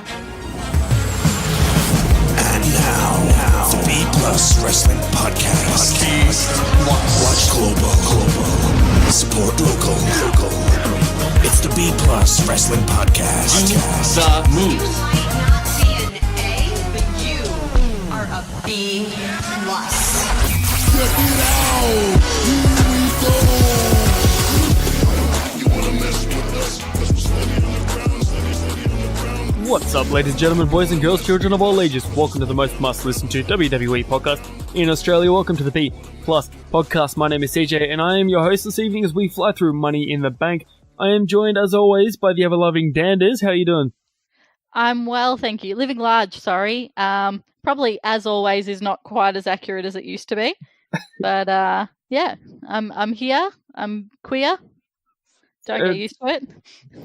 And now, the B Plus Wrestling Podcast. Watch global. Support local. It's the B Plus Wrestling Podcast. The Moose. You might not be an A, but you are a B plus. Check it out! Here we go! What's up, ladies and gentlemen, boys and girls, children of all ages? Welcome to the most must-listen to WWE podcast in Australia. Welcome to the B Plus podcast. My name is CJ, and I am your host this evening as we fly through Money in the Bank. I am joined, as always, by the ever-loving Danders. How are you doing? I'm well, thank you. Living large, sorry. Probably, as always, is not quite as accurate as it used to be. But, yeah, I'm here. I'm queer. Don't get used to it.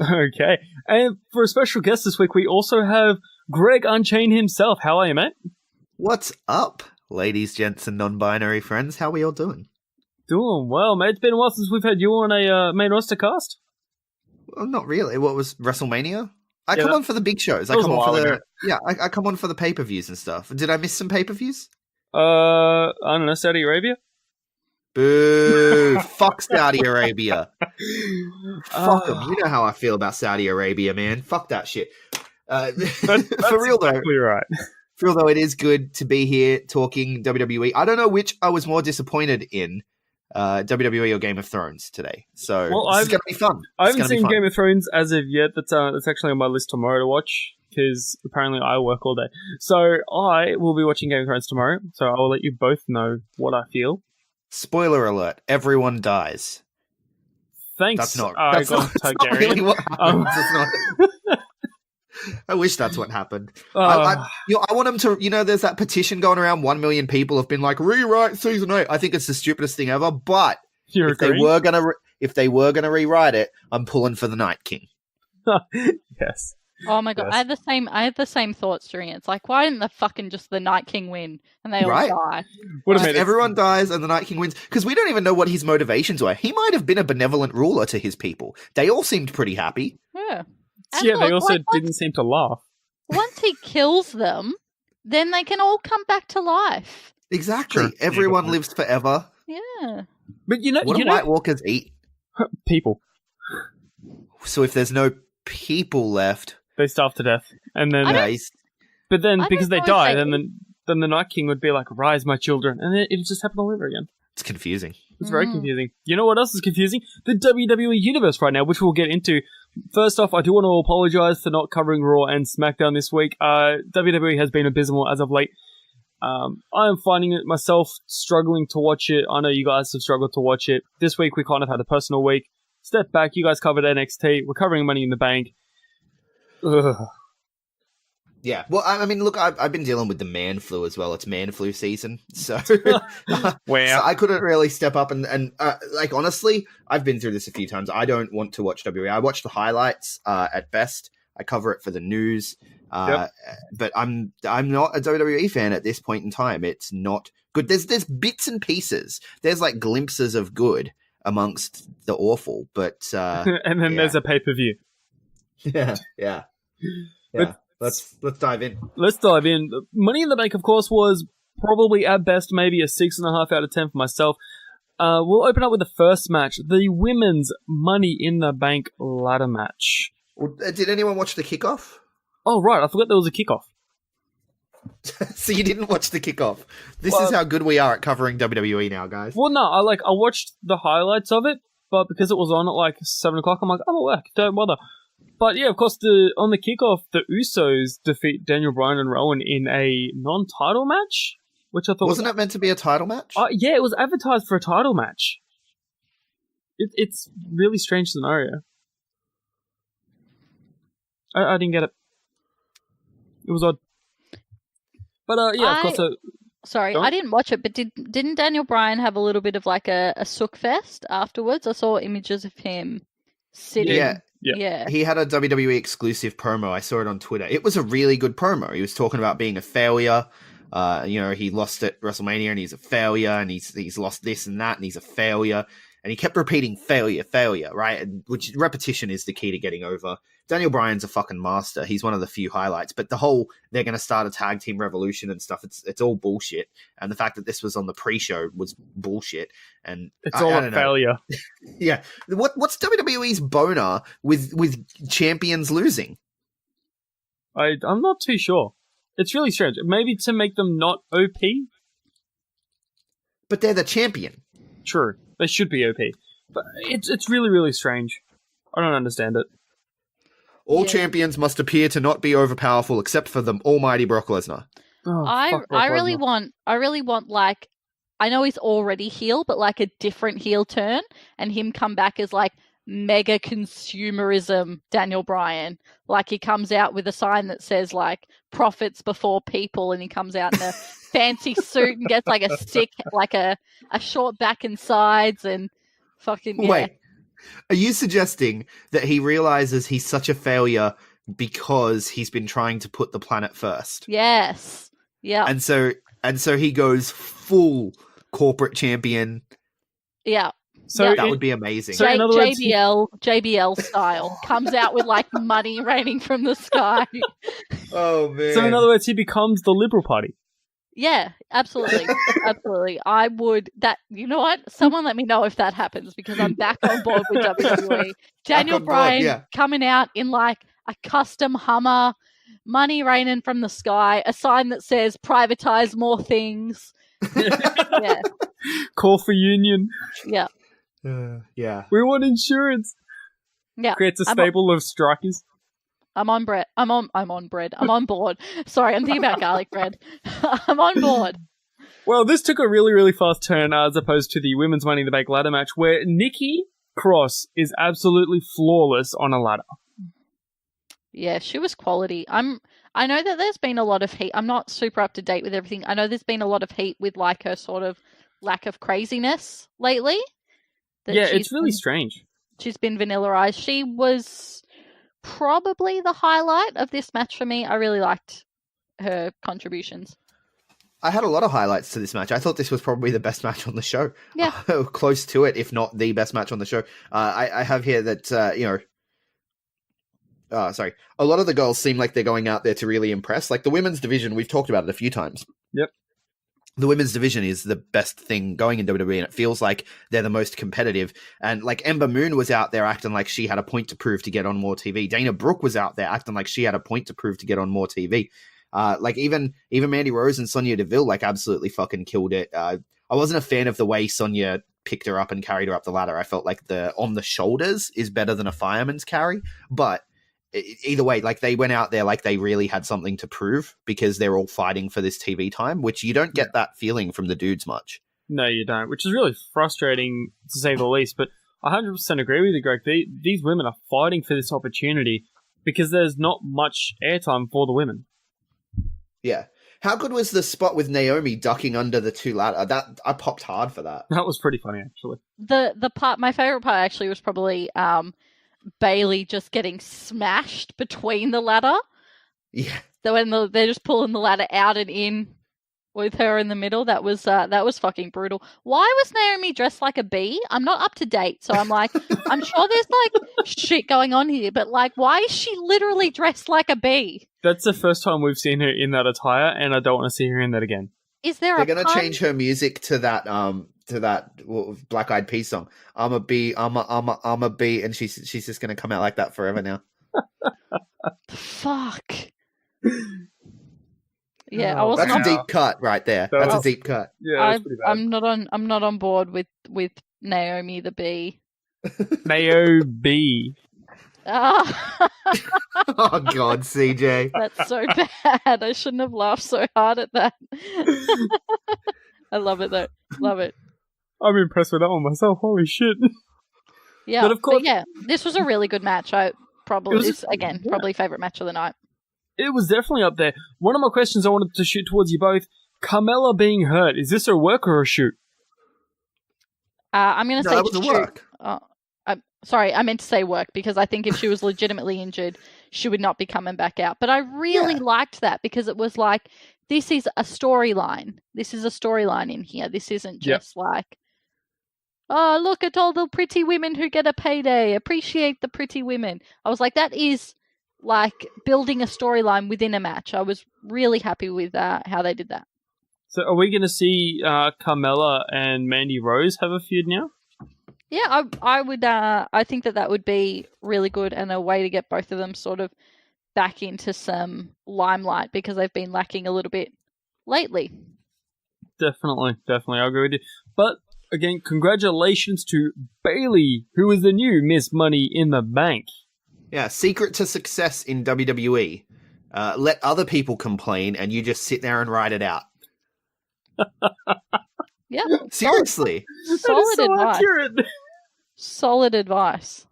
Okay. And for a special guest this week, we also have Greg Unchained himself. How are you, mate? What's up, ladies, gents, and non-binary friends? How are we all doing? Doing well, mate. It's been a while since we've had you on a main roster cast. Well, not really. What was WrestleMania? I come on for the big shows. I was come a on for while the ago. I come on for the pay-per-views and stuff. Did I miss some pay-per-views? I don't know, Saudi Arabia? Boo! Fuck Saudi Arabia. Fuck them. You know how I feel about Saudi Arabia, man. Fuck that shit. For real though, You're right. for real though, it is good to be here talking WWE. I don't know which I was more disappointed in, WWE or Game of Thrones today. So this is going to be fun. I haven't seen Game of Thrones as of yet. That's actually on my list tomorrow to watch, because apparently I work all day. So I will be watching Game of Thrones tomorrow, so I will let you both know what I feel. Spoiler alert, everyone dies. Thanks. That's not Targaryen. really what happens. It's not. I wish that's what happened. I want them to, there's that petition going around, 1 million people have been like, rewrite season 8. I think it's the stupidest thing ever, but if they were going to rewrite it, I'm pulling for the Night King. Yes. Oh my god, Yes. I had the same thoughts during it. It's like, why didn't the Night King win and they all Right. die? Just everyone dies and the Night King wins, because we don't even know what his motivations were. He might have been a benevolent ruler to his people. They all seemed pretty happy. Yeah. Yeah, And they look, also like, didn't seem to laugh. once he kills them, then they can all come back to life. Exactly. Sure. Everyone Yeah. lives forever. Yeah. But What do White Walkers eat? people, So if there's no people left, they starve to death, and then but then I because don't they know die, if then the Night King would be like, "Rise, my children," and it just happened all over again. it's confusing. It's very confusing. You know what else is confusing? The WWE Universe right now, which we'll get into. First off, I do want to apologize for not covering Raw and SmackDown this week. WWE has been abysmal as of late. I am finding it myself struggling to watch it. I know you guys have struggled to watch it. This week we kind of had a personal week. Step back, you guys covered NXT. We're covering Money in the Bank. Ugh. Yeah. Well, I mean, look, I've been dealing with the man flu as well. It's man flu season. So, Wow. so I couldn't really step up. And like, honestly, I've been through this a few times. I don't want to watch WWE. I watch the highlights at best. I cover it for the news. But I'm not a WWE fan at this point in time. It's not good. There's bits and pieces. There's like glimpses of good amongst the awful. But And then there's a pay-per-view. yeah. Let's dive in. Let's dive in. Money in the Bank, of course, was probably at best maybe a 6.5 out of 10 for myself. We'll open up with the first match, the women's Money in the Bank ladder match. Did anyone watch the kickoff? Oh, right. I forgot there was a kickoff. So you didn't watch the kickoff. This is how good we are at covering WWE now, guys. Well, no, I watched the highlights of it, but because it was on at like 7 o'clock, I'm like, I'm at work, don't bother. But yeah, of course, on the kickoff, the Usos defeat Daniel Bryan and Rowan in a non-title match, which I thought wasn't it meant to be a title match? Yeah, it was advertised for a title match. It's really strange scenario. I didn't get it. It was odd. But yeah, of course. Sorry, I didn't watch it, but didn't Daniel Bryan have a little bit of like a sook fest afterwards? I saw images of him sitting. Yeah. He had a WWE exclusive promo. I saw it on Twitter. It was a really good promo. He was talking about being a failure. He lost at WrestleMania and he's a failure, and he's lost this and that and he's a failure. and he kept repeating failure, right? And which repetition is the key to getting over. Daniel Bryan's a fucking master. He's one of the few highlights, but the whole they're going to start a tag team revolution and stuff, it's all bullshit. And the fact that this was on the pre-show was bullshit. And It's all a failure. Yeah. What's WWE's boner with champions losing? I'm not too sure. It's really strange. Maybe to make them not OP? But they're the champion. True. They should be OP. But it's really, really strange. I don't understand it. All champions must appear to not be overpowerful except for the almighty Brock Lesnar. Oh, I fuck Brock really Lesnar. want like, I know he's already heel, but like a different heel turn and him come back as like mega consumerism Daniel Bryan. Like he comes out with a sign that says like profits before people, and he comes out in a fancy suit and gets like a stick, like a short back and sides and fucking yeah. Wait, are you suggesting that he realizes he's such a failure because he's been trying to put the planet first? Yes. Yeah. And so he goes full corporate champion. Yeah. So that would be amazing. So in other words, JBL style comes out with like money raining from the sky. Oh man. So in other words, he becomes the Liberal Party. Yeah, absolutely. Absolutely. I would you know what? Someone let me know if that happens because I'm back on board with WWE. Daniel Bryan coming out in like a custom Hummer, money raining from the sky, a sign that says privatize more things. Yeah. Call for union. Yeah. Yeah. We want insurance. Yeah. Creates a stable of strikers. I'm on bread. I'm on board. Sorry, I'm thinking about garlic bread. I'm on board. Well, this took a really, really fast turn as opposed to the women's Money in the Bank ladder match where Nikki Cross is absolutely flawless on a ladder. Yeah, she was quality. I know that there's been a lot of heat. I'm not super up to date with everything. I know there's been a lot of heat with like her sort of lack of craziness lately. Yeah, it's really strange. She's been vanillaized. She was probably the highlight of this match for me. I really liked her contributions. I had a lot of highlights to this match. I thought this was probably the best match on the show. Yeah. Close to it, if not the best match on the show. I have here that, a lot of the girls seem like they're going out there to really impress. Like the women's division, we've talked about it a few times. Yep. The women's division is the best thing going in WWE, and it feels like they're the most competitive. And like Ember Moon was out there acting like she had a point to prove to get on more TV. Dana Brooke was out there acting like she had a point to prove to get on more TV. Like even Mandy Rose and Sonya Deville like absolutely fucking killed it. I wasn't a fan of the way Sonya picked her up and carried her up the ladder. I felt like the on the shoulders is better than a fireman's carry, but either way, like they went out there like they really had something to prove because they're all fighting for this TV time, which you don't get that feeling from the dudes much. No, you don't, which is really frustrating to say the least. But I 100% agree with you, Greg. These women are fighting for this opportunity because there's not much airtime for the women. Yeah. How good was the spot with Naomi ducking under the two ladder? That I popped hard for that. That was pretty funny, actually. The part, my favorite part actually was probably Bailey just getting smashed between the ladder. Yeah. So when they're just pulling the ladder out and in with her in the middle, that was fucking brutal. Why was Naomi dressed like a bee? I'm not up to date, so I'm like, I'm sure there's like shit going on here, but like, why is she literally dressed like a bee? That's the first time we've seen her in that attire, and I don't want to see her in that again. Is there They're going to change her music to that Black Eyed Peas song. I'm a bee, I'm a bee, and she's just going to come out like that forever now. Fuck. Yeah, I wasn't. That's a deep cut right there. That's a deep cut. Yeah, that's pretty bad. I'm not on board with Naomi the bee. Naomi. Ah. Oh God, CJ. That's so bad. I shouldn't have laughed so hard at that. I love it though. Love it. I'm impressed with that one myself. Holy shit. Yeah, but of course, this was a really good match. Probably favorite match of the night. It was definitely up there. One of my questions I wanted to shoot towards you both: Carmella being hurt, is this a work or a shoot? I'm going to say that was a work. Sorry, I meant to say work because I think if she was legitimately injured, she would not be coming back out. But I really liked that because it was like, this is a storyline. This is a storyline in here. This isn't just like oh, look at all the pretty women who get a payday. Appreciate the pretty women. I was like, that is like building a storyline within a match. I was really happy with how they did that. So are we going to see Carmella and Mandy Rose have a feud now? Yeah, I would. I think that would be really good and a way to get both of them sort of back into some limelight because they've been lacking a little bit lately. Definitely. I agree with you. But again, congratulations to Bayley, who is the new Miss Money in the Bank. Yeah, secret to success in WWE. Let other people complain and you just sit there and ride it out. Yeah. Seriously. Solid so advice. accurate. Solid advice.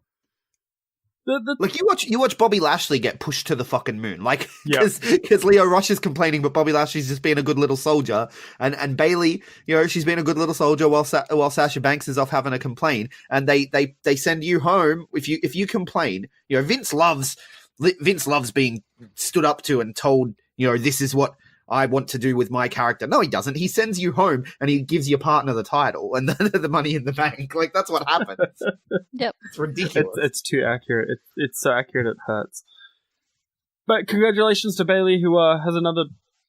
Like you watch Bobby Lashley get pushed to the fucking moon, like Yep. because Leo Rush is complaining, but Bobby Lashley's just being a good little soldier, and Bayley, she's being a good little soldier while Sasha Banks is off having a complaint, and they send you home if you complain. Vince loves being stood up to and told, this is what I want to do with my character. No, he doesn't. He sends you home and he gives your partner the title and the money in the bank. Like, that's what happens. Yep. It's ridiculous. It's too accurate. It's so accurate it hurts. But congratulations to Bayley, who has another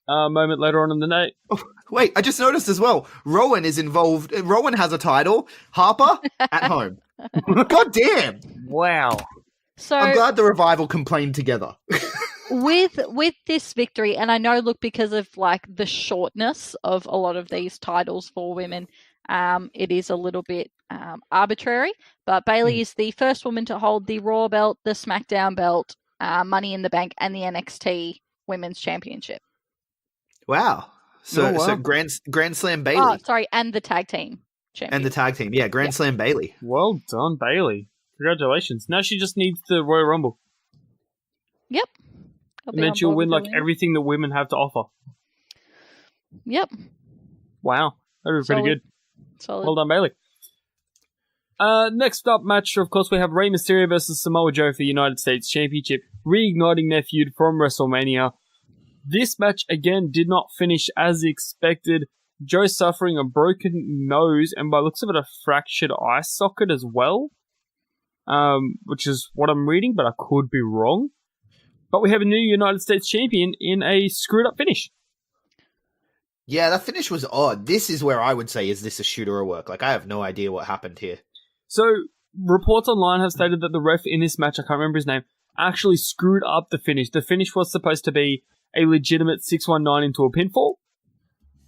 moment later on in the night. Oh, wait, I just noticed as well, Rowan is involved. Rowan has a title. Harper at home. God damn. Wow. So I'm glad the Revival complained together. with this victory, and I know, look, because of like the shortness of a lot of these titles for women, it is a little bit arbitrary. But Bayley is the first woman to hold the Raw belt, the SmackDown belt, Money in the Bank, and the NXT Women's Championship. Wow. So wow. so Grand Slam Bayley. Oh, sorry, and the tag team championship. And the tag team. Yeah, Grand Slam Bayley. Well done, Bayley. Congratulations. Now she just needs the Royal Rumble. Yep. And then she'll win like everything that women have to offer. Yep. Wow. That was pretty good. Solid. Well done, Bayley. Next up match, of course, we have Rey Mysterio versus Samoa Joe for the United States Championship, reigniting their feud from WrestleMania. This match, again, did not finish as expected. Joe suffering a broken nose and, by looks of it, a fractured eye socket as well, which is what I'm reading, but I could be wrong. But we have a new United States champion in a screwed-up finish. Yeah, that finish was odd. This is where I would say, is this a shoot or a work? Like, I have no idea what happened here. So, reports online have stated that the ref in this match, I can't remember his name, actually screwed up the finish. The finish was supposed to be a legitimate 619 into a pinfall.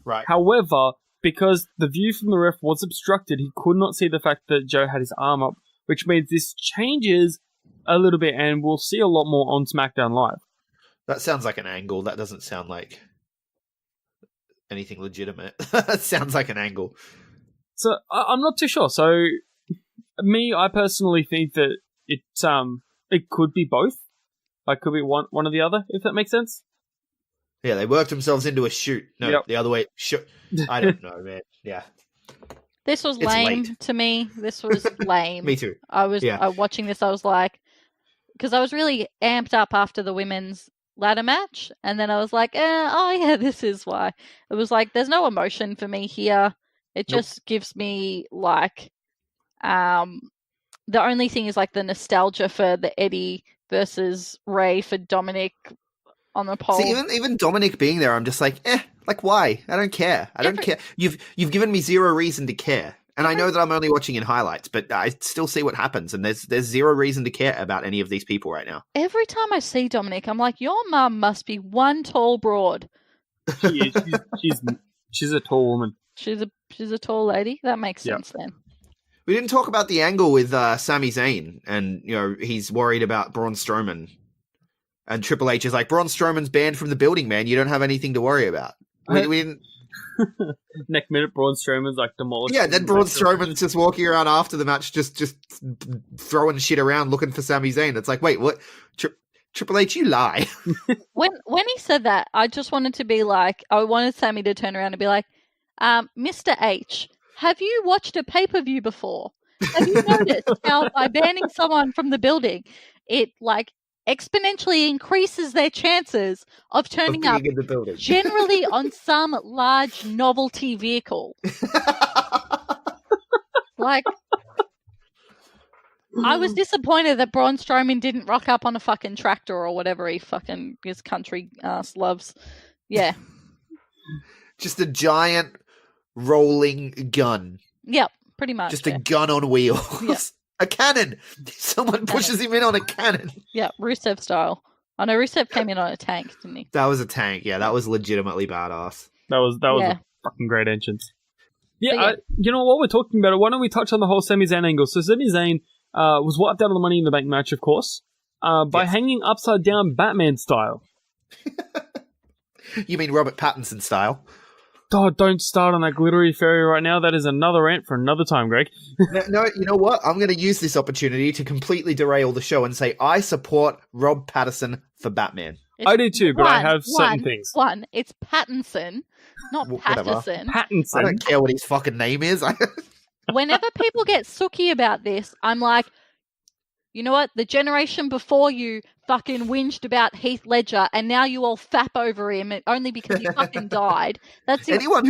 Right. However, because the view from the ref was obstructed, he could not see the fact that Joe had his arm up, which means this changes a little bit, and we'll see a lot more on SmackDown Live. That sounds like an angle. That doesn't sound like anything legitimate. That sounds like an angle. So I'm not too sure. So I personally think that it could be both. Like, could be one or the other, if that makes sense. Yeah, they worked themselves into a shoot. No, Yep. The other way. I don't know, man. Yeah. This was It's lame late. to me. This was lame. Me too. I was Yeah. watching this. I was like, because I was really amped up after the women's ladder match, and then I was like, oh yeah, this is why. It was like, there's no emotion for me here. It just gives me like, the only thing is like the nostalgia for the Eddie versus Ray for Dominic on the pole. See, even Dominic being there, I'm just like, like why? I don't care. I don't care. You've given me zero reason to care. And I know that I'm only watching in highlights, but I still see what happens, and there's zero reason to care about any of these people right now. Every time I see Dominic, I'm like, your mum must be one tall broad. She's a tall woman. She's a tall lady. That makes sense then. We didn't talk about the angle with Sami Zayn, and he's worried about Braun Strowman, and Triple H is like, Braun Strowman's banned from the building, man. You don't have anything to worry about. We didn't. Next minute, Braun Strowman's like demolished. Yeah, then Braun Strowman's just walking around after the match, just throwing shit around, looking for Sami Zayn. It's like, wait, what? Triple H, you lie. When he said that, I just wanted to be like, I wanted Sammy to turn around and be like, Mr. H, have you watched a pay-per-view before? Have you noticed how by banning someone from the building, it like exponentially increases their chances of turning up in the building. generally on some large novelty vehicle? Like, I was disappointed that Braun Strowman didn't rock up on a fucking tractor or whatever his country ass loves. Yeah. Just a giant rolling gun. Yep, pretty much. Just a gun on wheels. Yeah. A cannon. Someone pushes him in on a cannon. Yeah, Rusev style. I know Rusev came in on a tank, didn't he? That was a tank. Yeah, that was legitimately badass. That was Yeah. a fucking great entrance. Yeah, But yeah. you know what we're talking about? Why don't we touch on the whole Sami Zayn angle? So Sami Zayn was wiped out of the Money in the Bank match, of course, by hanging upside down Batman style. You mean Robert Pattinson style? God, don't start on that glittery fairy right now. That is another rant for another time, Greg. No, you know what? I'm going to use this opportunity to completely derail the show and say I support Rob Pattinson for Batman. I do too, but I have certain things. It's Pattinson, not Whatever. Patterson. I Pattinson. don't care what his fucking name is. Whenever people get sooky about this, I'm like, you know what? The generation before you fucking whinged about Heath Ledger, and now you all fap over him only because he fucking died. That's it. anyone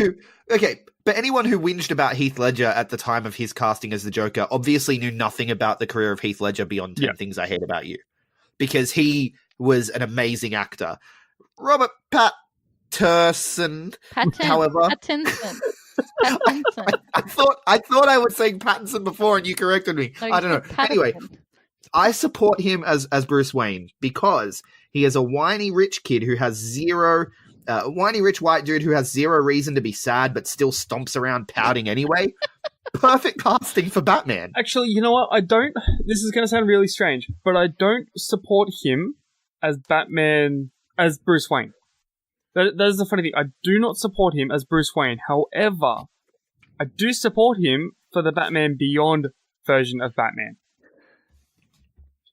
who whinged about Heath Ledger at the time of his casting as the Joker obviously knew nothing about the career of Heath Ledger beyond 10 Things I Hate About You, because he was an amazing actor. Robert Pattinson, however, Pattinson. I thought I was saying Pattinson before, and you corrected me. No, I don't know. Anyway, I support him as Bruce Wayne because he is a whiny rich kid who has whiny rich white dude who has zero reason to be sad but still stomps around pouting anyway. Perfect casting for Batman. Actually, you know what? This is going to sound really strange, but I don't support him as Batman, as Bruce Wayne. That is the funny thing. I do not support him as Bruce Wayne. However, I do support him for the Batman Beyond version of Batman.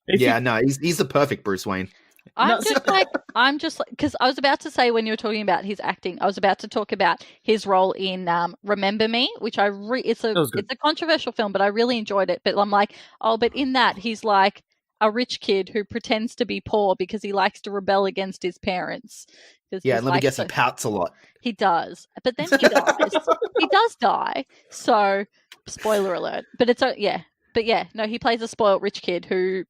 He's the perfect Bruce Wayne. I'm just like, because I was about to say when you were talking about his acting, I was about to talk about his role in Remember Me, which it's a controversial film, but I really enjoyed it. But I'm like, but in that he's like a rich kid who pretends to be poor because he likes to rebel against his parents. Yeah, and let me guess, he pouts a lot. He does, but then he dies. He does die. So, spoiler alert. But he plays a spoiled rich kid who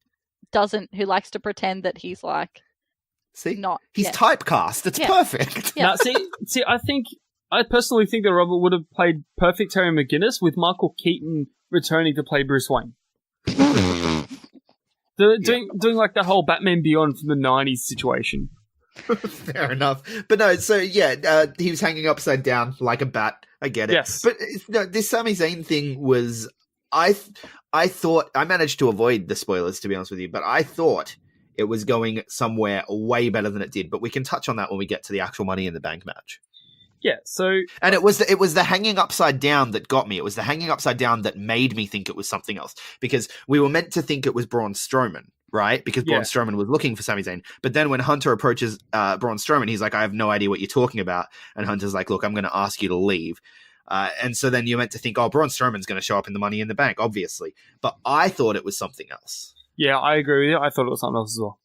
likes to pretend that he's like, he's typecast. It's perfect. Yeah. Now, see, I personally think that Robert would have played perfect Terry McGinnis with Michael Keaton returning to play Bruce Wayne. Doing like that whole Batman Beyond from the 90s situation. Fair enough. But no, so he was hanging upside down like a bat. I get it. Yes. But this Sami Zayn thing was, I thought, I managed to avoid the spoilers, to be honest with you, but I thought it was going somewhere way better than it did. But we can touch on that when we get to the actual Money in the Bank match. Yeah, so... And it was the hanging upside down that got me. It was the hanging upside down that made me think it was something else. Because we were meant to think it was Braun Strowman, right? Because Braun Strowman was looking for Sami Zayn. But then when Hunter approaches Braun Strowman, he's like, I have no idea what you're talking about. And Hunter's like, look, I'm going to ask you to leave. And so then you're meant to think, Braun Strowman's going to show up in the Money in the Bank, obviously. But I thought it was something else. Yeah, I agree with you. I thought it was something else as well.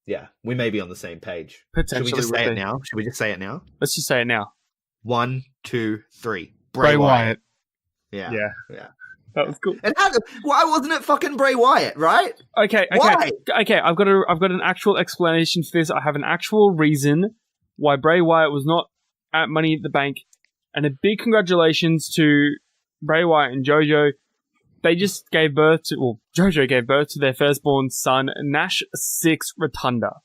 Yeah, we may be on the same page. Potentially. Should we just say it now? Should we just say it now? Let's just say it now. 1, 2, 3. Bray Wyatt. Yeah. That was cool. And why wasn't it fucking Bray Wyatt, right? Okay. Why? Okay, I've got an actual explanation for this. I have an actual reason why Bray Wyatt was not at Money at the Bank. And a big congratulations to Bray Wyatt and JoJo. They just JoJo gave birth to their firstborn son, Nash 6 Rotunda.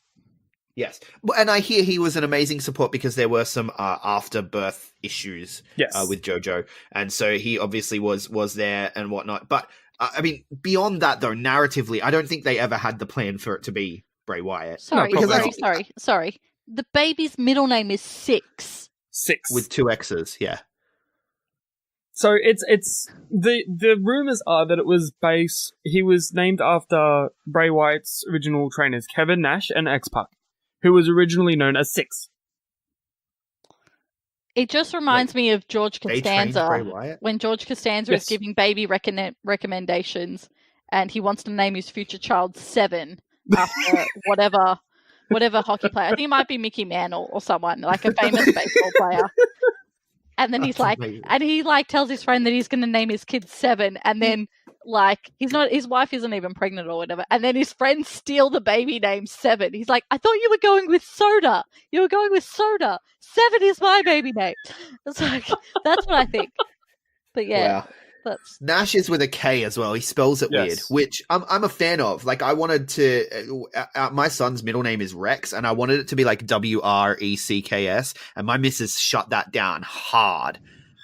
Yes. And I hear he was an amazing support because there were some after-birth issues with JoJo. And so he obviously was there and whatnot. But, I mean, beyond that, though, narratively, I don't think they ever had the plan for it to be Bray Wyatt. Sorry. The baby's middle name is 6. 6. With 2 X's, yeah. So it's the rumors are that it was he was named after Bray Wyatt's original trainers, Kevin Nash and X-Pac, who was originally known as 6. It just reminds me of George Costanza when George Costanza is giving baby recommendations, and he wants to name his future child 7 after whatever hockey player. I think it might be Mickey Mantle or someone like a famous baseball player. And then he's That's like, amazing. and he like tells his friend that he's going to name his kid Seven, and then like his wife isn't even pregnant or whatever, and then his friends steal the baby name Seven. He's like, I thought you were going with Soda. You were going with Soda. Seven is my baby name. It's like that's what I think. But yeah, Wow. that's Nash is with a K as well. He spells it weird, Yes. which I'm a fan of. Like, I wanted to. My son's middle name is Rex, and I wanted it to be like WRECKS, and my missus shut that down hard.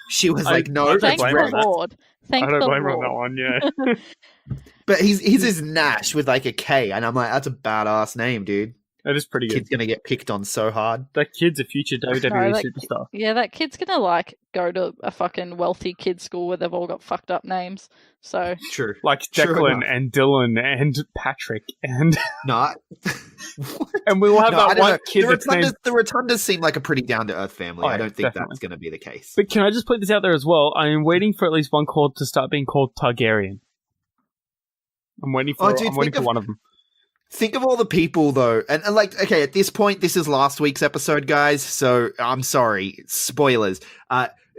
She was like, "No, I don't it's thank blame her the on that. Lord. Thank I don't the blame her on Lord. that one. Yeah, But his is Nash with like a K, and I'm like, that's a badass name, dude. that is pretty good. Kid's gonna get picked on so hard. That kid's a future WWE No, that- superstar. Yeah, that kid's gonna like go to a fucking wealthy kid school where they've all got fucked up names. So True. Like True Declan enough. and Dylan and Patrick and No, and we will have no, I that don't one know. kid that's named. The Rotundas seem like a pretty down to earth family. Oh, I yeah, don't think definitely. that's gonna be the case. But can I just put this out there as well? I am waiting for at least one called to start being called Targaryen. I'm waiting for. Oh, dude, I'm waiting think for of- one of them. Think of all the people though, and like, okay, at this point, this is last week's episode, guys. So I'm sorry, spoilers.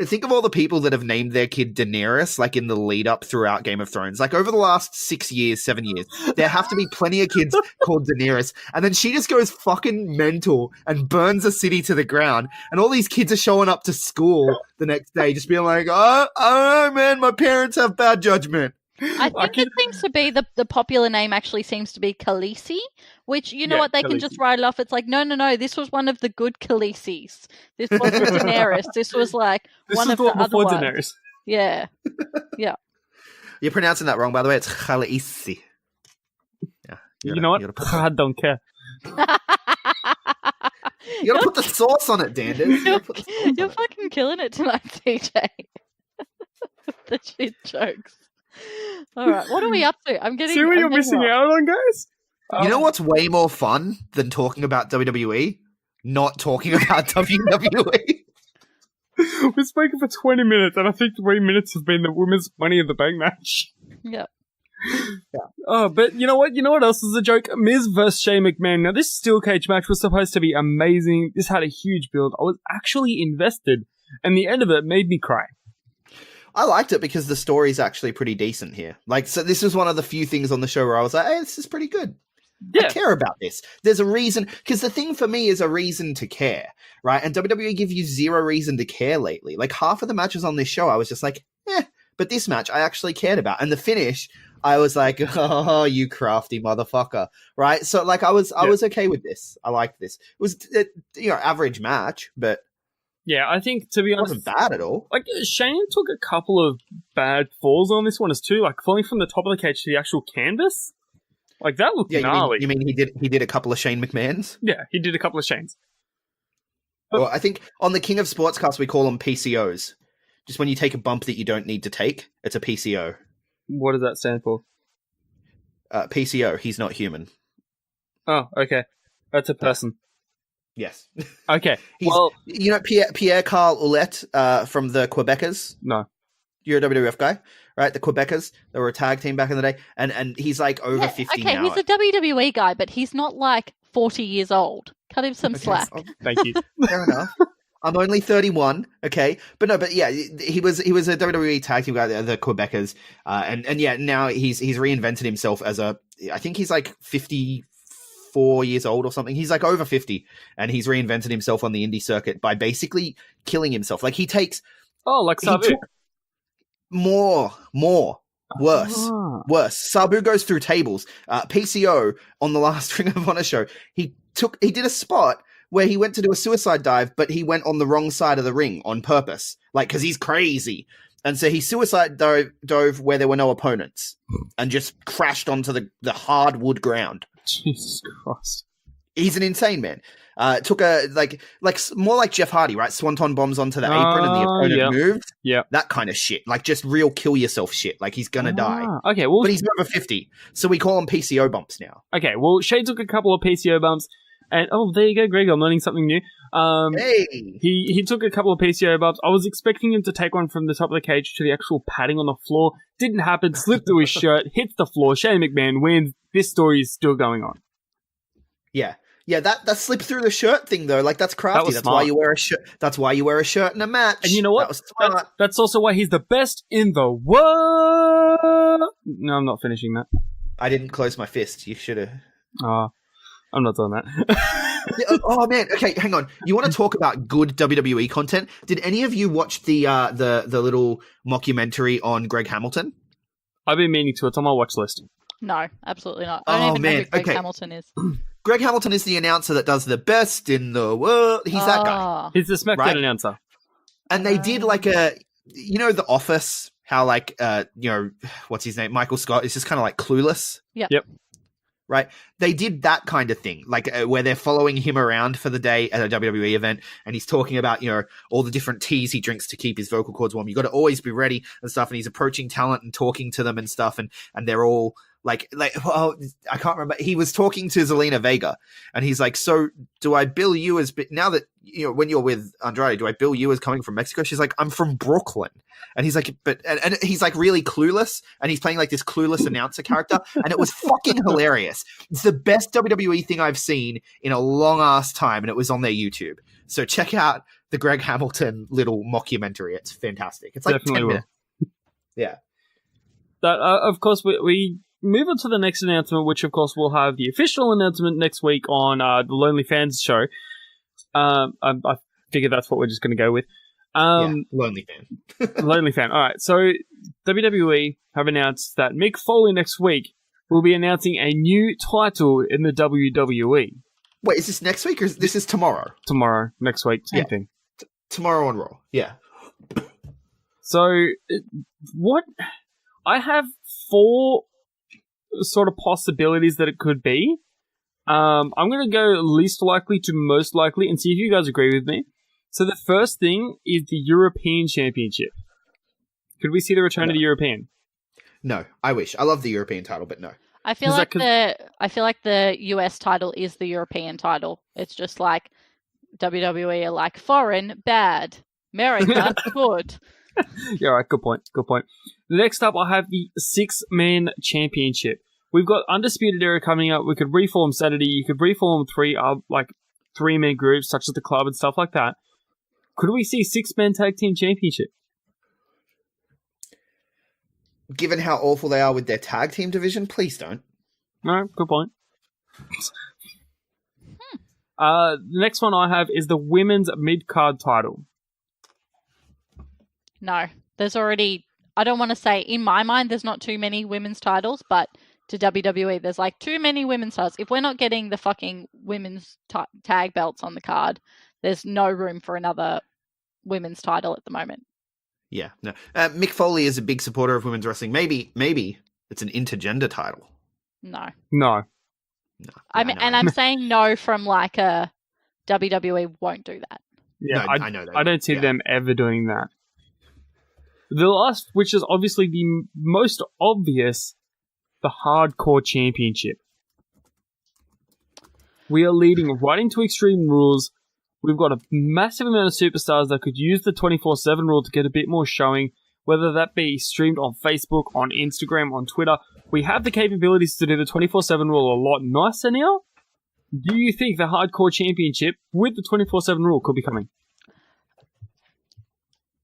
Think of all the people that have named their kid Daenerys, like in the lead up throughout Game of Thrones. Like over the last 6 years, 7 years, there have to be plenty of kids called Daenerys, and then she just goes fucking mental and burns a city to the ground. And all these kids are showing up to school the next day, just being like, "Oh, I don't know, man, my parents have bad judgment." I think it seems to be the popular name actually seems to be Khaleesi, which you know Yeah, what they can just Khaleesi. write it off. It's like no, this was one of the good Khaleesi's. This wasn't Daenerys. This was like This one is of the the one other before ones. Daenerys. Yeah, You're pronouncing that wrong, by the way. It's Khaleesi. Yeah, You know what? You gotta, I don't care. you gotta put the sauce on it, Danders. You gotta put the sauce on You're it. fucking killing it tonight, CJ. The shit jokes. All right, what are we up to? I'm getting. See what I'm you're getting missing lost. out on, guys? You know what's way more fun than talking about WWE? Not talking about WWE. We've spoken for 20 minutes, and I think 3 minutes have been the women's Money in the Bank match. Yep. Oh, but you know what? You know what else is a joke? Miz versus Shane McMahon. Now, this steel cage match was supposed to be amazing. This had a huge build. I was actually invested, and the end of it made me cry. I liked it because the story's actually pretty decent here. Like, so this was one of the few things on the show where I was like, hey, this is pretty good. I Yeah. care about this. There's a reason, because the thing for me is a reason to care, right? And WWE give you zero reason to care lately. Like half of the matches on this show, I was just like, but this match I actually cared about. And the finish, I was like, oh, you crafty motherfucker, right? So like, I was okay with this. I liked this. It was, average match, but Yeah, I think, to be it honest, wasn't bad at all. like, Shane took a couple of bad falls on this one as too, like falling from the top of the cage to the actual canvas. Like, that looked Yeah, gnarly. you mean he did a couple of Shane McMahons? Yeah, he did a couple of Shanes. Well, I think on the King of Sportscast we call them PCOs. Just when you take a bump that you don't need to take, it's a PCO. What does that stand for? PCO, he's not human. Oh, okay. That's a person. Yes. Okay, He's, well, you know Pierre Carl Ouellette from the Quebecers? no. You're a WWF guy, right? The Quebecers, they were a tag team back in the day, and he's like over Yeah, 50 okay, now. he's a WWE guy, but he's not like 40 years old. Cut him some Okay, slack. so- Thank you. Fair enough. I'm only 31, okay, but yeah, he was a WWE tag team guy, the Quebecers, and yeah, now he's reinvented himself as I think he's like 54 years old or something. He's like over 50, and he's reinvented himself on the indie circuit by basically killing himself. Like he takes Oh, like he Sabu. took more worse. Ah. Worse. Sabu goes through tables. PCO on the last Ring of Honor show, he did a spot where he went to do a suicide dive, but he went on the wrong side of the ring on purpose, like because he's crazy. And so he suicide dove where there were no opponents and just crashed onto the hardwood ground. Jesus Christ. He's an insane man. Took a more like Jeff Hardy, right? Swanton bombs onto the apron and the opponent yeah. moves. Yeah. That kind of shit. Like just real kill yourself shit. Like he's gonna die. Ah, okay, well, But he's over 50. So we call him PCO bumps now. okay, well, Shane took a couple of PCO bumps, and oh, there you go, Greg. I'm learning something new. Hey! He took a couple of PCO bumps. I was expecting him to take one from the top of the cage to the actual padding on the floor. Didn't happen. Slipped through his shirt, hits the floor. Shane McMahon wins. This story is still going on. Yeah. Yeah, that slip through the shirt thing though, like that's crafty. was That's smart. why you wear a shirt. That's why you wear a shirt in a match. And you know what? That was smart. That's also why he's the best in the world. No, I'm not finishing that. I didn't close my fist. You should have. I'm not doing that. Oh man, okay, hang on. You want to talk about good WWE content? Did any of you watch the little mockumentary on Greg Hamilton? I've been meaning to. It's on my watch list. No, absolutely not. I don't even know who Greg Hamilton is. Greg Hamilton is the announcer that does the best in the world. He's that guy. He's the SmackDown Right? announcer. And they did like The Office, how what's his name? Michael Scott is just kind of like clueless. Yep. Right? They did that kind of thing, like where they're following him around for the day at a WWE event, and he's talking about, all the different teas he drinks to keep his vocal cords warm. You got to always be ready and stuff. And he's approaching talent and talking to them and stuff. And they're all well, I can't remember. He was talking to Zelina Vega, and he's like, "So do I bill you as now that when you're with Andrade, do I bill you as coming from Mexico?" She's like, "I'm from Brooklyn," and he's like, "But," and he's like really clueless, and he's playing like this clueless announcer character, and it was fucking hilarious. It's the best WWE thing I've seen in a long ass time, and it was on their YouTube. So check out the Greg Hamilton little mockumentary. It's fantastic. It's like Definitely 10 will. minutes. Yeah. That, of course, we move on to the next announcement, which, of course, we'll have the official announcement next week on the Lonely Fans show. I figure that's what we're just going to go with. Lonely Fan. Lonely Fan. All right. So WWE have announced that Mick Foley next week will be announcing a new title in the WWE. Wait, is this next week or this is tomorrow? Tomorrow, next week, same thing. Tomorrow on Raw. Yeah. So, what? I have 4 sort of possibilities that it could be. I'm going to go least likely to most likely and see if you guys agree with me. So the first thing is the European Championship. Could we see the return of the European? No, I wish. I love the European title, but no. I feel like the US title is the European title. It's just like WWE are like foreign, bad. America, good. Yeah, all right, good point. Next up, I have the 6-man championship. We've got Undisputed Era coming up. We could reform Saturday. You could reform 3-man groups, such as the Club and stuff like that. Could we see 6-man tag team championship? Given how awful they are with their tag team division, please don't. No, good point. The next one I have is the women's mid-card title. No, there's already, I don't want to say, in my mind, there's not too many women's titles, but to WWE, there's like too many women's titles. If we're not getting the fucking women's tag belts on the card, there's no room for another women's title at the moment. Yeah, no. Mick Foley is a big supporter of women's wrestling. Maybe it's an intergender title. No. No. I'm saying no from like a WWE won't do that. Yeah, no, I know that. I don't see them ever doing that. The last, which is obviously the most obvious, the Hardcore Championship. We are leading right into Extreme Rules. We've got a massive amount of superstars that could use the 24/7 rule to get a bit more showing, whether that be streamed on Facebook, on Instagram, on Twitter. We have the capabilities to do the 24/7 rule a lot nicer now. Do you think the Hardcore Championship with the 24/7 rule could be coming?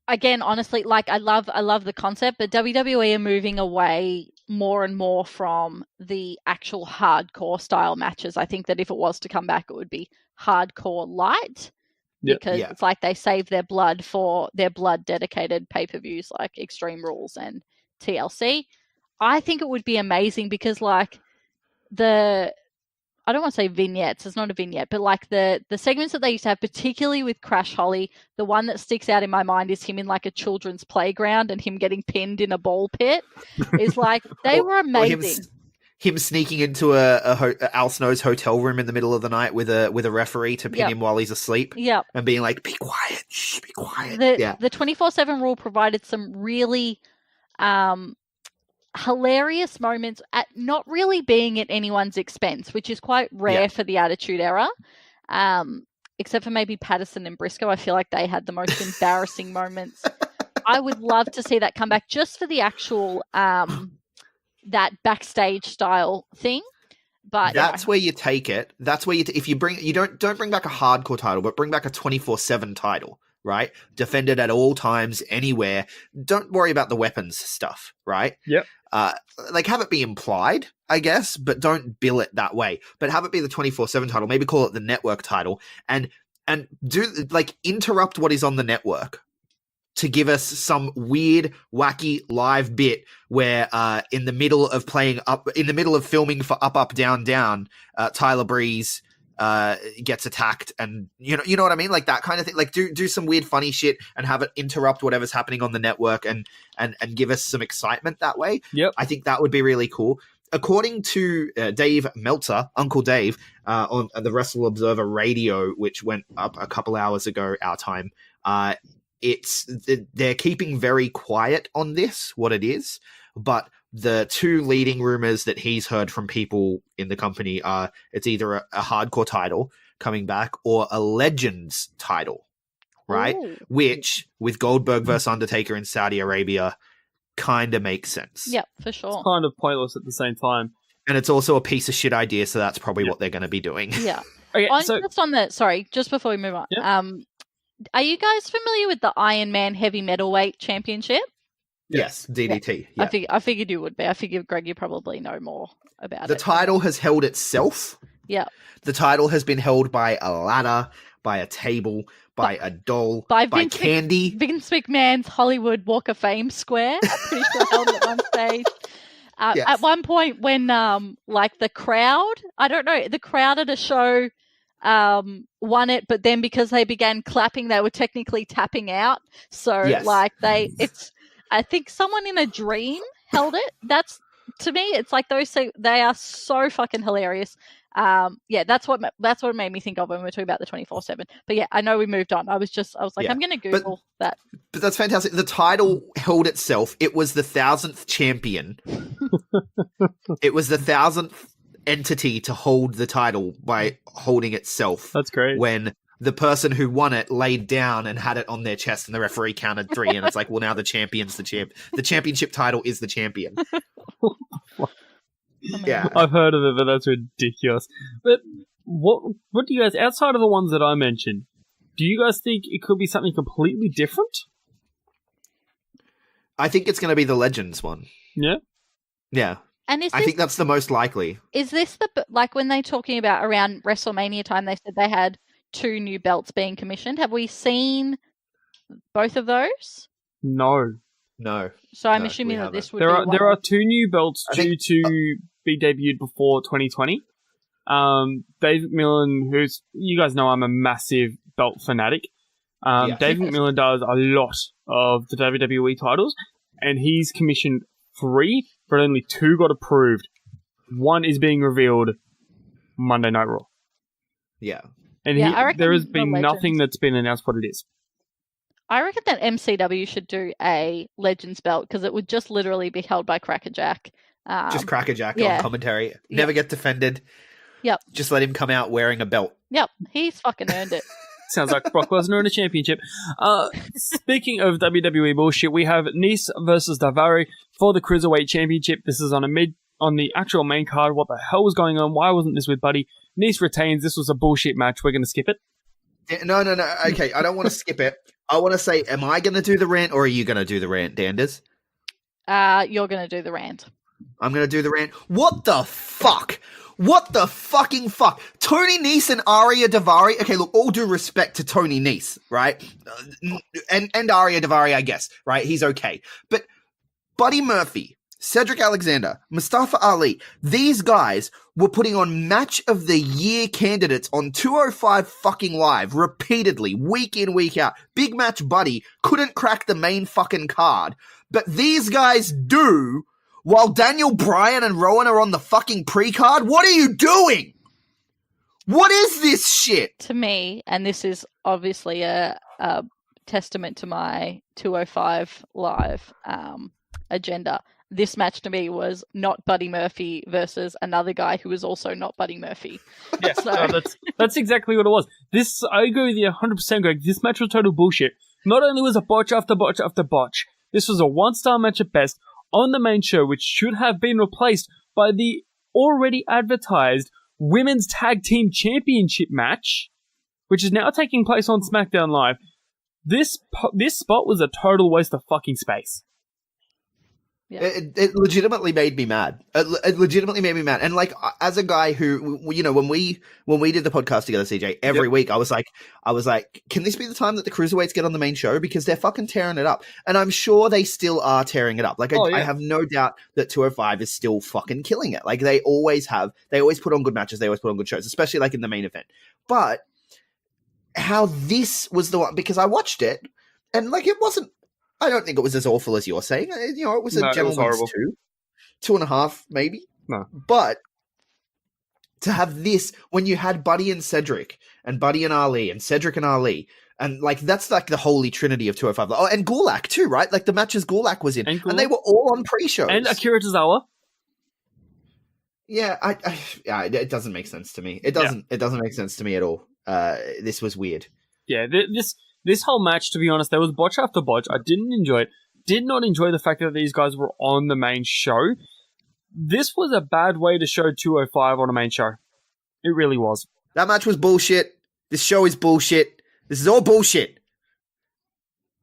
Again, honestly, like I love the concept, but WWE are moving away more and more from the actual hardcore style matches. I think that if it was to come back, it would be hardcore light because it's like they save their blood for their blood dedicated pay-per-views like Extreme Rules and TLC. I think it would be amazing because like I don't want to say vignettes, it's not a vignette, but like the segments that they used to have, particularly with Crash Holly, the one that sticks out in my mind is him in like a children's playground and him getting pinned in a ball pit. Is like, they were amazing. Him sneaking into a Al Snow's hotel room in the middle of the night with a referee to pin him while he's asleep. Yep. And being like, be quiet, shh, be quiet. The 24/7 rule provided some really hilarious moments at not really being at anyone's expense, which is quite rare for the Attitude Era. Except for maybe Patterson and Briscoe. I feel like they had the most embarrassing moments. I would love to see that come back just for the actual that backstage style thing. But That's where you take it. That's where if you bring don't bring back a hardcore title, but bring back a 24/7 title, right? Defended at all times, anywhere. Don't worry about the weapons stuff, right? Yep. Like have it be implied, I guess, but don't bill it that way. But have it be the 24/7 title. Maybe call it the network title, and do like interrupt what is on the network to give us some weird, wacky live bit where in the middle of filming for Up, Down, Down, Tyler Breeze gets attacked, and you know what I mean, like that kind of thing. Like do some weird, funny shit and have it interrupt whatever's happening on the network and give us some excitement that way. Yep. I think that would be really cool. According to Dave Meltzer, Uncle Dave, on the Wrestle Observer Radio, which went up a couple hours ago, our time, they're keeping very quiet on this, what it is, but the two leading rumors that he's heard from people in the company are it's either a hardcore title coming back or a Legends title, right? Ooh. Which, with Goldberg versus Undertaker in Saudi Arabia, kind of makes sense. Yep, for sure. Kind of pointless at the same time. And it's also a piece of shit idea, so that's probably what they're going to be doing. Yeah. Okay, Just before we move on. Yeah. Are you guys familiar with the Iron Man Heavy Metalweight Championship? Yes, DDT. Yeah. I figured you would be. I figured, Greg, you probably know more about The it. title has held itself. Yeah. The title has been held by a ladder, by a table, by a doll, by Vince candy. Vince McMahon's Hollywood Walk of Fame square. I'm pretty sure held it at one stage. Yes. At one point when like the crowd, I don't know, the crowd at a show won it, but then because they began clapping, they were technically tapping out. So Yes. like I think someone in a dream held it. That's, to me, it's like they are so fucking hilarious. Yeah, that's what it made me think of when we were talking about the 24/7. But yeah, I know we moved on. I was like, Yeah. I'm going to Google that. But that's fantastic. The title held itself. It was the 1,000th champion. It was the 1,000th entity to hold the title by holding itself. That's great. When the person who won it laid down and had it on their chest and the referee counted 3 and it's like, well, now the champion's the champ. The championship title is the champion. Yeah. I've heard of it, but that's ridiculous. But what do you guys, outside of the ones that I mentioned, do you guys think it could be something completely different? I think it's going to be the Legends one. Yeah? Yeah. And I think that's the most likely. is this like when they're talking about around WrestleMania time, they said they had 2 new belts being commissioned. Have we seen both of those? No. No. So I'm No, assuming we that this haven't. would be There are 2 new belts I due think- to be debuted before 2020. Dave McMillan, who's, you guys know I'm a massive belt fanatic. Yeah. Dave McMillan does a lot of the WWE titles, and he's commissioned 3, but only 2 got approved. 1 is being revealed Monday Night Raw. Yeah. And Yeah, I reckon there has the been Legends- nothing that's been announced what it is. I reckon that MCW should do a Legends belt because it would just literally be held by Crackerjack. Just Crackerjack yeah. on commentary. Never get defended. Yep. Just let him come out wearing a belt. Yep, he's fucking earned it. Sounds like Brock Lesnar in a championship. Speaking of WWE bullshit, we have Nice versus Daivari for the Cruiserweight Championship. This is on the actual main card. What the hell was going on? Why wasn't this with Buddy? Nice retains. This was a bullshit match. We're going to skip it. No. Okay, I don't want to skip it. I want to say, am I going to do the rant or are you going to do the rant, Danders? You're going to do the rant. I'm going to do the rant. What the fuck? What the fucking fuck? Tony Nese and Arya Daivari. Okay, look, all due respect to Tony Nese, right? And Arya Daivari, I guess, right? He's okay. But Buddy Murphy, Cedric Alexander, Mustafa Ali, these guys were putting on match of the year candidates on 205 fucking live repeatedly, week in, week out. Big match Buddy couldn't crack the main fucking card. But these guys do, while Daniel Bryan and Rowan are on the fucking pre-card. What are you doing? What is this shit? To me, and this is obviously a testament to my 205 live agenda, this match to me was not Buddy Murphy versus another guy who was also not Buddy Murphy. Yeah, So- that's exactly what it was. I agree with you 100%, Greg. This match was total bullshit. Not only was it botch after botch after botch, this was a 1-star match at best on the main show, which should have been replaced by the already advertised Women's Tag Team Championship match, which is now taking place on SmackDown Live. This spot was a total waste of fucking space. Yeah. It legitimately made me mad. It legitimately made me mad. And like, as a guy who, you know, when we did the podcast together, CJ, every week, I was like, can this be the time that the cruiserweights get on the main show? Because they're fucking tearing it up. And I'm sure they still are tearing it up. Like, I have no doubt that 205 is still fucking killing it. Like, they always put on good matches. They always put on good shows, especially like in the main event. But how this was the one, because I watched it and like, it wasn't, I don't think it was as awful as you're saying. You know, it was a gentleman's 2.5 maybe. No. But to have this when you had Buddy and Cedric and Buddy and Ali and Cedric and Ali, and like that's like the holy trinity of 205. Oh, and Gulak too, right? Like the matches Gulak was in, and they were all on pre-shows. And Akira Tozawa. Yeah, it doesn't make sense to me. It doesn't make sense to me at all. This was weird. Yeah, this whole match, to be honest, there was botch after botch. I didn't enjoy it. Did not enjoy the fact that these guys were on the main show. This was a bad way to show 205 on a main show. It really was. That match was bullshit. This show is bullshit. This is all bullshit.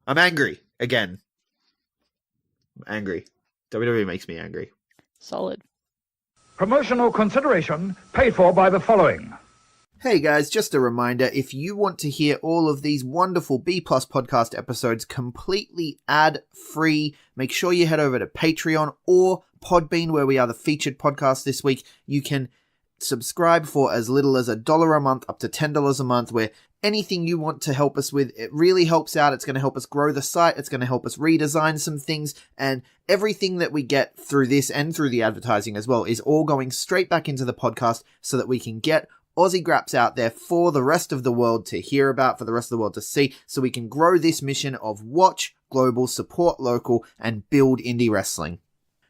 I'm angry again. I'm angry. WWE makes me angry. Solid. Promotional consideration paid for by the following. Hey guys, just a reminder, if you want to hear all of these wonderful B Plus podcast episodes completely ad-free, make sure you head over to Patreon or Podbean, where we are the featured podcast this week. You can subscribe for as little as $1 a month up to $10 a month, where anything you want to help us with, it really helps out. It's going to help us grow the site. It's going to help us redesign some things, and everything that we get through this and through the advertising as well is all going straight back into the podcast so that we can get Aussie Graps out there for the rest of the world to hear about, for the rest of the world to see, so we can grow this mission of watch global, support local, and build indie wrestling.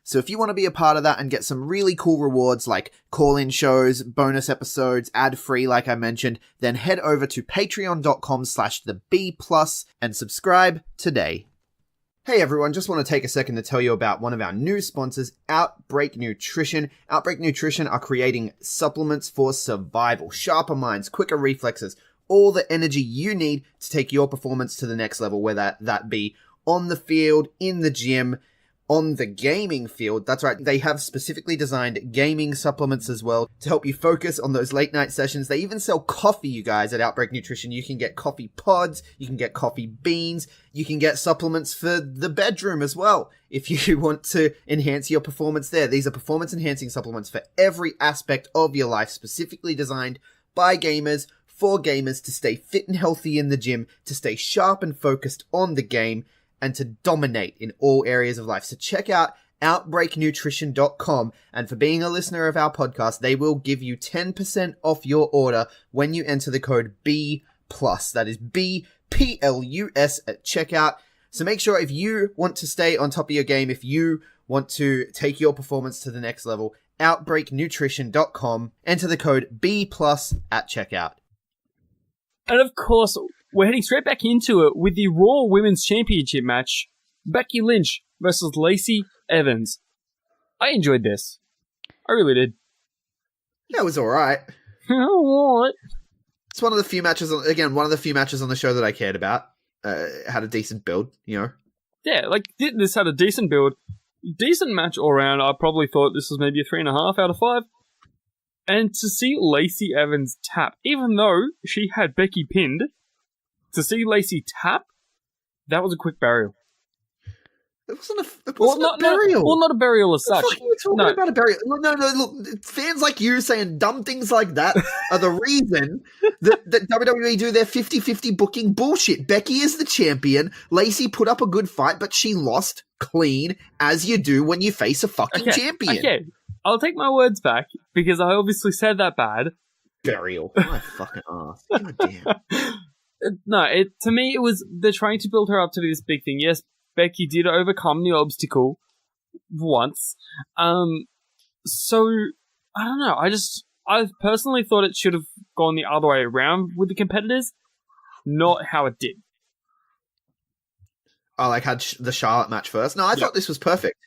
So if you want to be a part of that and get some really cool rewards like call-in shows, bonus episodes, ad-free like I mentioned, then head over to patreon.com/theb+ and subscribe today. Hey everyone, just want to take a second to tell you about one of our new sponsors, Outbreak Nutrition. Outbreak Nutrition are creating supplements for survival, sharper minds, quicker reflexes, all the energy you need to take your performance to the next level, whether that be on the field, in the gym, on the gaming field. That's right, they have specifically designed gaming supplements as well to help you focus on those late night sessions. They even sell coffee, you guys, at Outbreak Nutrition. You can get coffee pods, you can get coffee beans, you can get supplements for the bedroom as well if you want to enhance your performance there. These are performance enhancing supplements for every aspect of your life, specifically designed by gamers, for gamers, to stay fit and healthy in the gym, to stay sharp and focused on the game, and to dominate in all areas of life. So check out OUTBREAKNutrition.com, and for being a listener of our podcast, they will give you 10% off your order when you enter the code B+. That is BPLUS at checkout. So make sure, if you want to stay on top of your game, if you want to take your performance to the next level, OUTBREAKNutrition.com, enter the code B+ at checkout. And of course, we're heading straight back into it with the Raw Women's Championship match, Becky Lynch versus Lacey Evans. I enjoyed this. I really did. Yeah, it was alright. What? It's one of the few matches, on the show that I cared about. Had a decent build, you know? Yeah, like, this had a decent build. Decent match all around. I probably thought this was maybe a 3.5 out of 5. And to see Lacey Evans tap, even though she had Becky pinned, to see Lacey tap, that was a quick burial. It wasn't a burial. Well, not a burial as such. What the fuck are you talking about a burial? No, look, fans like you saying dumb things like that are the reason that WWE do their 50-50 booking bullshit. Becky is the champion. Lacey put up a good fight, but she lost clean, as you do when you face a fucking champion. Okay, I'll take my words back, because I obviously said that bad. Burial. My fucking ass. God damn. No, to me, it was, they're trying to build her up to be this big thing. Yes, Becky did overcome the obstacle once. So, I don't know. I personally thought it should have gone the other way around with the competitors, not how it did. Oh, like had the Charlotte match first? No, I thought this was perfect.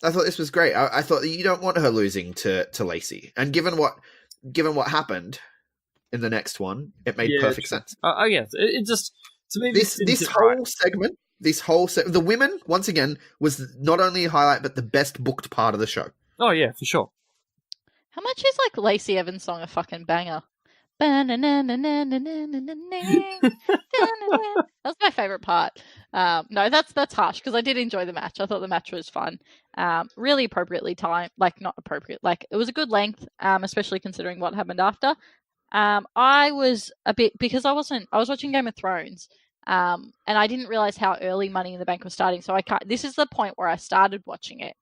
I thought this was great. I thought that you don't want her losing to Lacey, and given what happened in the next one, it made perfect sense. I guess it just to me This whole segment, the women once again was not only a highlight but the best booked part of the show. Oh yeah, for sure. How much is like Lacey Evans' song a fucking banger? That was my favorite part. No, that's harsh because I did enjoy the match. I thought the match was fun. Really appropriately timed, like not appropriate, like it was a good length, especially considering what happened after. I was a bit because I was watching Game of Thrones, and I didn't realize how early Money in the Bank was starting. So this is the point where I started watching it.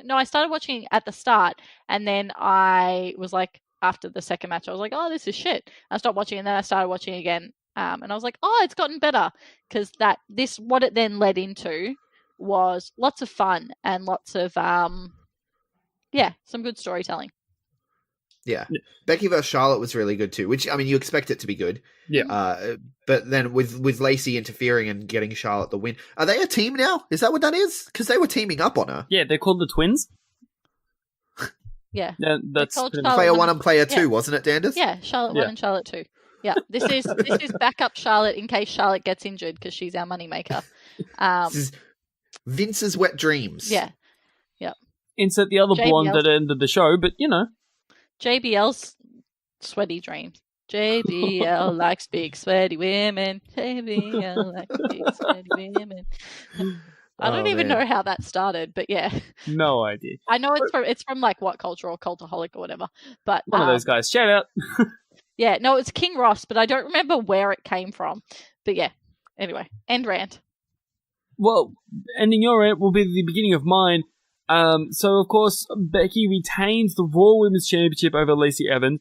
No, I started watching at the start, and then I was like, after the second match, I was like, oh, this is shit. I stopped watching, and then I started watching again, and I was like, oh, it's gotten better, because what it then led into was lots of fun and lots of, some good storytelling. Yeah. Becky vs. Charlotte was really good too, which, I mean, you expect it to be good. Yeah. But then with Lacey interfering and getting Charlotte the win. Are they a team now? Is that what that is? Because they were teaming up on her. Yeah, they're called the Twins. Yeah. That's Player 1 and Player 2, wasn't it, Danders? Yeah, Charlotte 1 and Charlotte 2. Yeah, this is backup Charlotte in case Charlotte gets injured because she's our moneymaker. This is Vince's wet dreams. Yeah. Insert the other blonde JBL. that ended the show, but you know. JBL's sweaty dreams. JBL likes big sweaty women. JBL likes big sweaty women. I don't even know how that started, but yeah. No idea. I know it's from like What Culture or Cultaholic or whatever. But One of those guys. Shout out. Yeah, no, it's King Ross, but I don't remember where it came from. But yeah. Anyway, end rant. Well, ending your rant will be the beginning of mine. So, of course, Becky retains the Raw Women's Championship over Lacey Evans,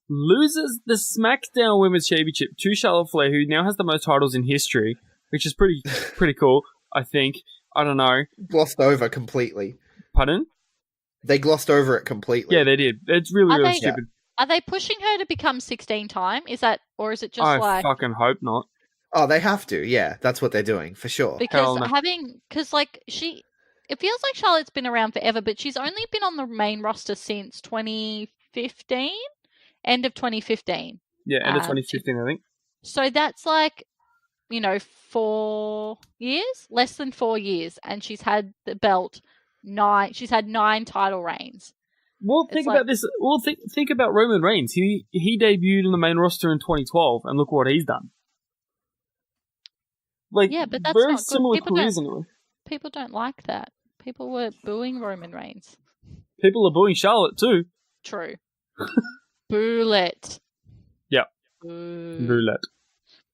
loses the SmackDown Women's Championship to Charlotte Flair, who now has the most titles in history, which is pretty cool, I think. I don't know. Glossed over completely. Pardon? They glossed over it completely. Yeah, they did. It's really stupid. Are they pushing her to become 16-time? Is that, or is it just I fucking hope not. Oh, they have to. Yeah, that's what they're doing, for sure. Because it feels like Charlotte's been around forever, but she's only been on the main roster since 2015, end of 2015. Yeah, end of 2015, I think. So that's 4 years, less than 4 years, and she's had the belt 9. She's had 9 title reigns. Well, think about this. Well, think about Roman Reigns. He debuted on the main roster in 2012, and look what he's done. Yeah, but that's very not similar good. careers anyway. People don't like that. People were booing Roman Reigns. People are booing Charlotte too. True. Bullet. Yeah. Bullet.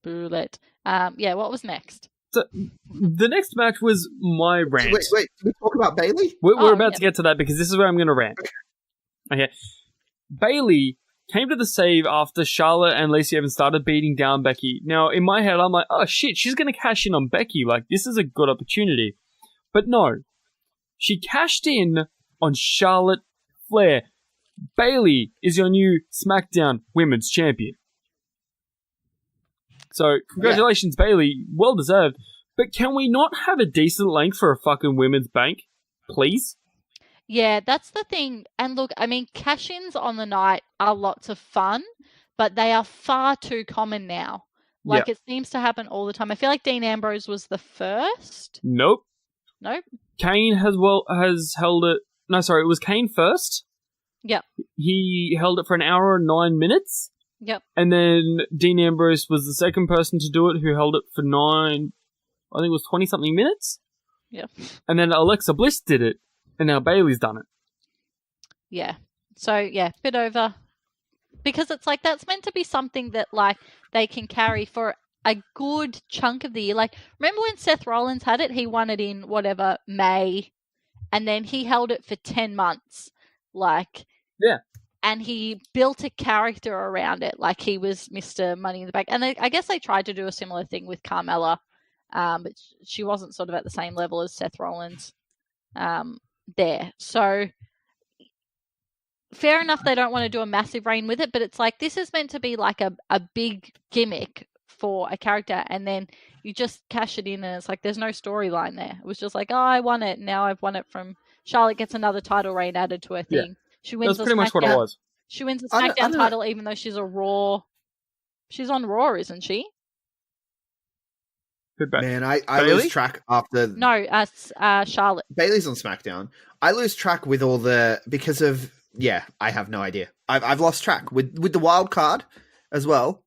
What was next? So, the next match was my rant. Wait, can we talk about Bayley? We're about to get to that because this is where I'm going to rant. Okay. Bayley came to the save after Charlotte and Lacey Evans started beating down Becky. Now, in my head, I'm like, oh shit, she's going to cash in on Becky. Like, this is a good opportunity. But no. She cashed in on Charlotte Flair. Bayley is your new SmackDown Women's Champion. So, congratulations, Bayley. Well deserved. But can we not have a decent length for a fucking women's bank? Please? Yeah, that's the thing. And look, I mean, cash-ins on the night are lots of fun, but they are far too common now. Like, it seems to happen all the time. I feel like Dean Ambrose was the first. Nope. Kane has held it. No, sorry, it was Kane first. Yep. He held it for an hour and 9 minutes. Yep. And then Dean Ambrose was the second person to do it, who held it for 20-something minutes. Yep. And then Alexa Bliss did it, and now Bayley's done it. Yeah. So, yeah, bit over. Because it's like, that's meant to be something that, like, they can carry for a good chunk of the year. Like, remember when Seth Rollins had it? He won it in, May, and then he held it for 10 months. Like, yeah. And he built a character around it, like he was Mr. Money in the Bank. And I guess they tried to do a similar thing with Carmella, but she wasn't sort of at the same level as Seth Rollins there. So, fair enough, they don't want to do a massive reign with it, but it's like, this is meant to be like a big gimmick for a character, and then you just cash it in, and it's like there's no storyline there. It was just like, oh, I won it, and now I've won it from Charlotte gets another title reign added to her thing. Yeah. She wins That's pretty much what it SmackDown- was. She wins a I don't SmackDown know. title, even though she's a Raw. She's on Raw, isn't she? Good bet. Man, I Bayley? lose track after No, Charlotte. Bailey's on SmackDown. I lose track with all the because of I have no idea. I've lost track with the wild card as well.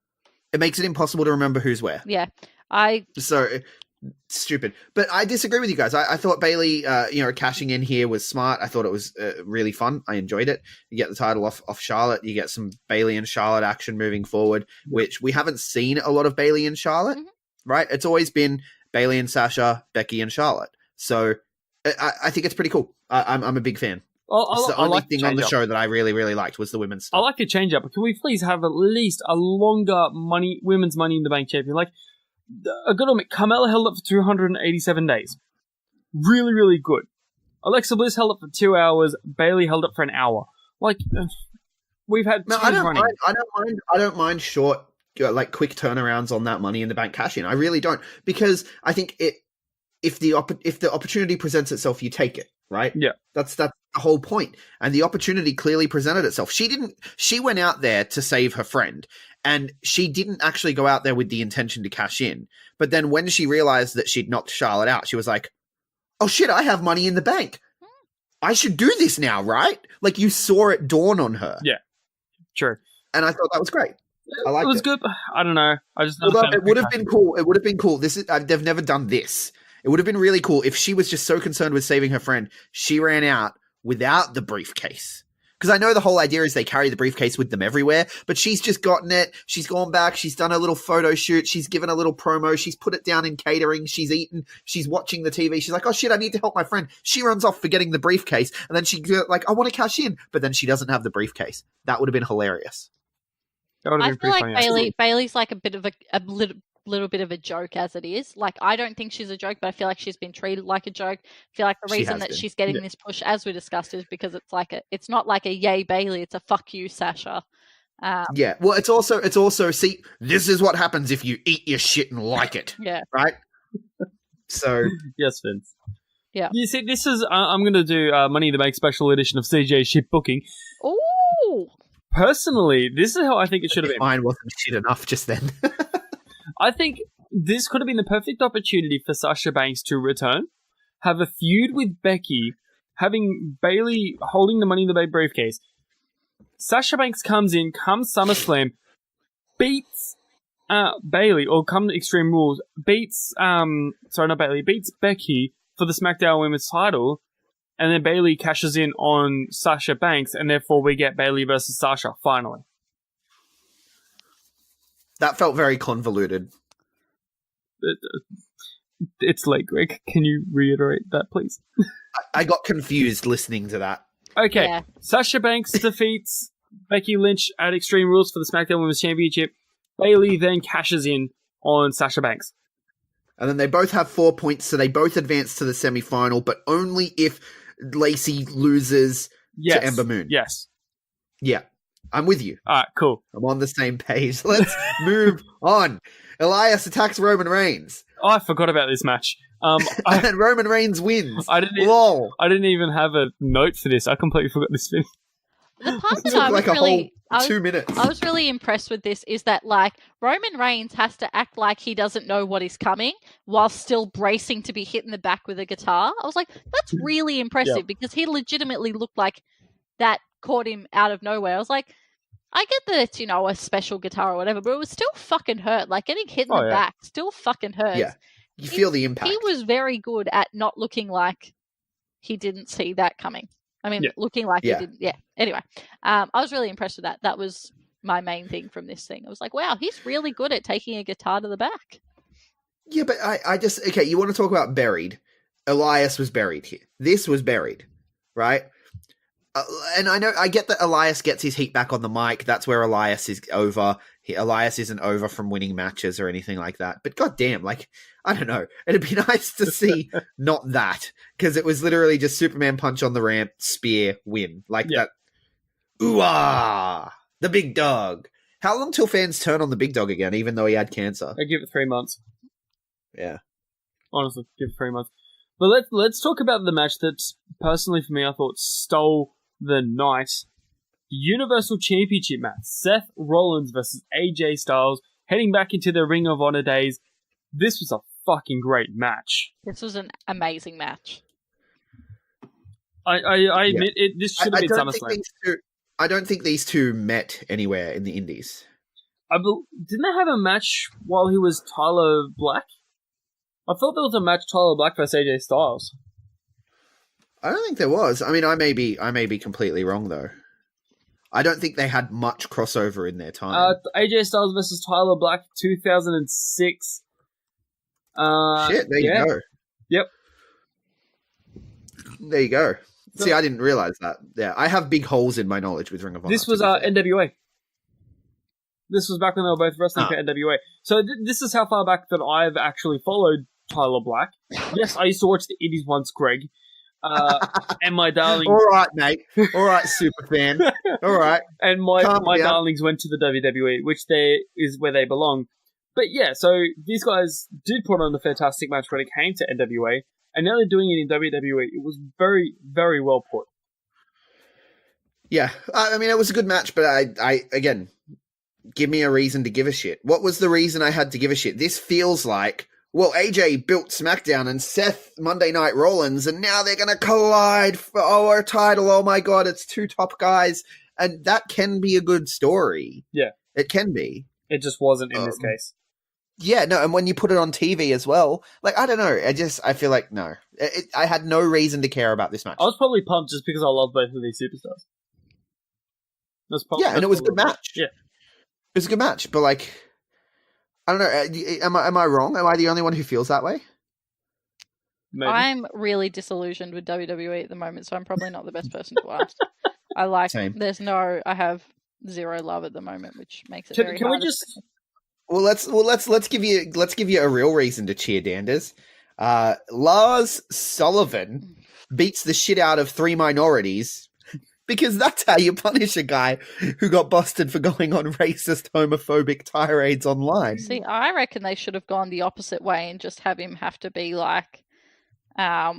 It makes it impossible to remember who's where. Yeah, So stupid. But I disagree with you guys. I thought Bailey, cashing in here was smart. I thought it was really fun. I enjoyed it. You get the title off Charlotte. You get some Bailey and Charlotte action moving forward, which we haven't seen a lot of Bailey and Charlotte, right? It's always been Bailey and Sasha, Becky and Charlotte. So I think it's pretty cool. I'm a big fan. It's the only thing on the show that I really, really liked was the women's stuff. I like a change up, but can we please have at least a longer women's Money in the Bank champion? Like, I gotta admit, Carmella held it for 287 days. Really, really good. Alexa Bliss held it for 2 hours. Bailey held it for an hour. Like, we've had No, two I don't running. mind. I don't mind short, quick turnarounds on that Money in the Bank cash in. I really don't, because I think if the opportunity presents itself, you take it, right? Yeah, that's the whole point. And the opportunity clearly presented itself. She went out there to save her friend, and she didn't actually go out there with the intention to cash in. But then when she realized that she'd knocked Charlotte out, she was like, "Oh shit, I have Money in the Bank. I should do this now, right?" Like, you saw it dawn on her. Yeah, true. And I thought that was great. I liked it. Was it. good. I don't know. I just Although it would have been cool. It would have been cool. They've never done this. It would have been really cool if she was just so concerned with saving her friend, she ran out without the briefcase. Because I know the whole idea is they carry the briefcase with them everywhere, but she's just gotten it. She's gone back. She's done a little photo shoot. She's given a little promo. She's put it down in catering. She's eaten. She's watching the TV. She's like, "Oh shit, I need to help my friend." She runs off forgetting the briefcase, and then she like, "I want to cash in," but then she doesn't have the briefcase. That would have been hilarious. That would have I been feel pretty like funny. Bailey's like a bit of a little bit of a joke as it is. Like, I don't think she's a joke, but I feel like she's been treated like a joke. I feel like the She reason has that been. she's getting this push, as we discussed, is because it's not like a yay Bailey, it's a fuck you Sasha. Yeah. Well, it's also see, this is what happens if you eat your shit and like it. Yeah. Right? So Yes, Vince. Yeah. You see, this is I'm going to do Money in the Bank special edition of CJ Ship Booking. Ooh. Personally, this is how I think it should have been. mine wasn't shit enough just then. I think this could have been the perfect opportunity for Sasha Banks to return, have a feud with Becky, having Bailey holding the Money in the Bank briefcase. Sasha Banks comes in, comes SummerSlam, beats Bailey, or come Extreme Rules, beats beats Becky for the SmackDown Women's title, and then Bailey cashes in on Sasha Banks, and therefore we get Bailey versus Sasha, finally. That felt very convoluted. It's late, Greg. Can you reiterate that, please? I got confused listening to that. Okay, Yeah. Sasha Banks defeats Becky Lynch at Extreme Rules for the SmackDown Women's Championship. Bailey then cashes in on Sasha Banks. And then they both have 4 points, so they both advance to the semi-final, but only if Lacey loses Yes. to Ember Moon. Yes. Yeah, I'm with you. All right, cool. I'm on the same page. Let's move on. Elias attacks Roman Reigns, Oh, I forgot about this match. and Roman Reigns wins. I didn't. Lol. I didn't even have a note for this. I completely forgot this thing. The part It that took I was like a really, whole 2 minutes. I was really impressed with this is that, like, Roman Reigns has to act like he doesn't know what is coming while still bracing to be hit in the back with a guitar. I was like, that's really impressive because he legitimately looked like that caught him out of nowhere. I was like, I get that it's, a special guitar or whatever, but it was still fucking hurt. Like, getting hit in the back still fucking hurts. Yeah, you feel the impact. He was very good at not looking like he didn't see that coming. I mean, looking like he didn't. Yeah. Anyway, I was really impressed with that. That was my main thing from this thing. I was like, wow, he's really good at taking a guitar to the back. Yeah, but I just, okay, you want to talk about buried. Elias was buried here. This was buried, right? And I get that Elias gets his heat back on the mic. That's where Elias is over. Elias isn't over from winning matches or anything like that. But goddamn, like, I don't know. It'd be nice to see not that, because it was literally just Superman punch on the ramp, spear, win. Like that. Ooh-ah! The big dog. How long till fans turn on the big dog again, even though he had cancer? I give it 3 months. Yeah. Honestly, give it 3 months. But let's talk about the match that, personally for me, I thought stole the night. The Universal Championship match. Seth Rollins versus AJ Styles, heading back into the Ring of Honor days. This was a fucking great match. This was an amazing match. I admit it. This should have been SummerSlam. I don't think these two met anywhere in the Indies. Didn't they have a match while he was Tyler Black? I thought there was a match Tyler Black versus AJ Styles. I don't think there was. I mean, I may be completely wrong though. I don't think they had much crossover in their time. AJ Styles versus Tyler Black, 2006. Shit, there you go. Yep. There you go. See, I didn't realize that. Yeah, I have big holes in my knowledge with Ring of Honor. This was NWA. This was back when they were both wrestling for NWA. So this is how far back that I've actually followed Tyler Black. Yes, I used to watch the Indies once, Greg. And my darlings... All right, mate. All right, super fan. All right. And my darlings went to the WWE, which is where they belong. But yeah, so these guys did put on a fantastic match when it came to NWA. And now they're doing it in WWE. It was very, very well put. Yeah. I mean, it was a good match, but I again, give me a reason to give a shit. What was the reason I had to give a shit? This feels like, well, AJ built SmackDown and Seth Monday Night Rollins, and now they're going to collide for a title. Oh my God, it's two top guys. And that can be a good story. Yeah. It can be. It just wasn't in this case. Yeah, no, and when you put it on TV as well, like, I don't know, I feel like, no. I had no reason to care about this match. I was probably pumped just because I love both of these superstars. And it was a good match. Yeah. It was a good match, but, like, I don't know, am I wrong? Am I the only one who feels that way? Maybe. I'm really disillusioned with WWE at the moment, so I'm probably not the best person to ask. I have zero love at the moment, which makes it very hard. We just... Well, let's give you a real reason to cheer, Danders. Lars Sullivan beats the shit out of three minorities because that's how you punish a guy who got busted for going on racist, homophobic tirades online. See, I reckon they should have gone the opposite way and just have him have to be like I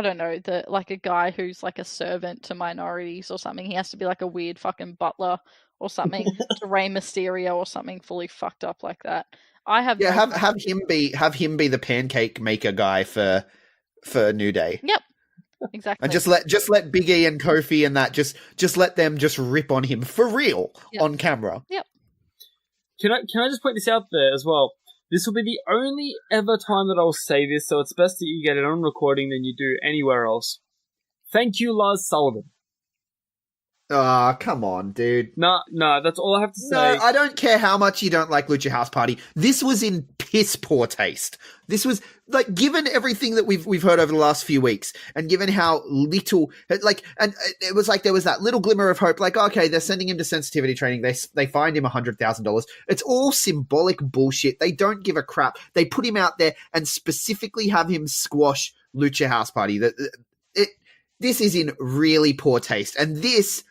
don't know, like a guy who's like a servant to minorities or something. He has to be like a weird fucking butler or something to Rey Mysterio or something fully fucked up like that. Have him be the pancake maker guy for New Day. Yep. Exactly. And just let Big E and Kofi and that just let them just rip on him for real on camera. Yep. Can I just point this out there as well? This will be the only ever time that I'll say this, so it's best that you get it on recording than you do anywhere else. Thank you, Lars Sullivan. Come on, dude. No, that's all I have to say. No, I don't care how much you don't like Lucha House Party. This was in piss poor taste. This was, like, given everything that we've heard over the last few weeks, and given how little, like, and it was like there was that little glimmer of hope, like, okay, they're sending him to sensitivity training. They find him $100,000. It's all symbolic bullshit. They don't give a crap. They put him out there and specifically have him squash Lucha House Party. This is in really poor taste. And this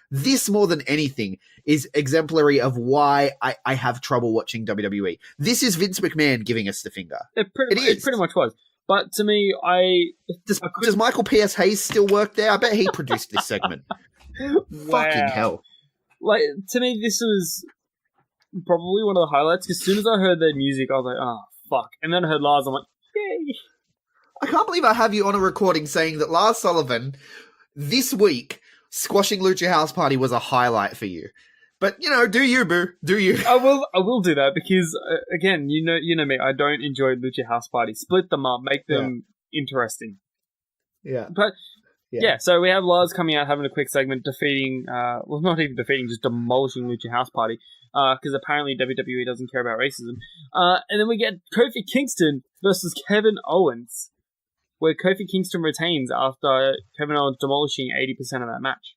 more than anything is exemplary of why I have trouble watching WWE. This is Vince McMahon giving us the finger. It pretty much was. But to me, does Michael P.S. Hayes still work there? I bet he produced this segment. Wow. Fucking hell. Like, to me, this was probably one of the highlights. As soon as I heard their music, I was like, oh, fuck. And then I heard Lars, I'm like, yay. I can't believe I have you on a recording saying that Lars Sullivan this week squashing Lucha House Party was a highlight for you. But, you know, do you, boo? Do you? I will do that because, again, you know me, I don't enjoy Lucha House Party. Split them up, make them interesting. Yeah. But, yeah, so we have Lars coming out having a quick segment defeating, well, not even defeating, just demolishing Lucha House Party. Because apparently WWE doesn't care about racism. And then we get Kofi Kingston versus Kevin Owens, where Kofi Kingston retains after Kevin Owens demolishing 80% of that match.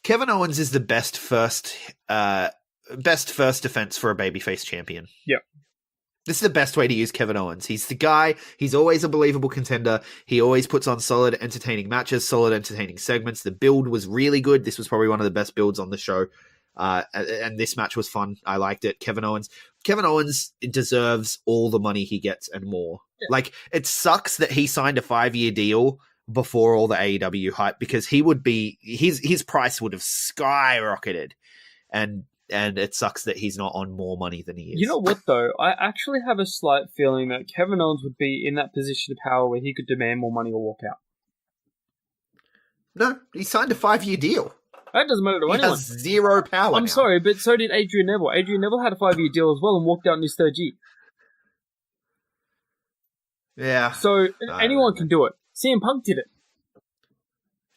Kevin Owens is the best first defense for a babyface champion. Yep. This is the best way to use Kevin Owens. He's the guy. He's always a believable contender. He always puts on solid, entertaining matches, solid, entertaining segments. The build was really good. This was probably one of the best builds on the show. And this match was fun. I liked it. Kevin Owens deserves all the money he gets and more. Yeah. Like, it sucks that he signed a 5-year deal before all the AEW hype, because he would be his price would have skyrocketed, and it sucks that he's not on more money than he is. You know what, though? I actually have a slight feeling that Kevin Owens would be in that position of power where he could demand more money or walk out. No, he signed a 5-year deal. That doesn't matter to anyone. He has zero power. I'm sorry, but so did Adrian Neville. Adrian Neville had a 5-year deal as well and walked out in his 3rd year. Yeah. So anyone can do it. CM Punk did it.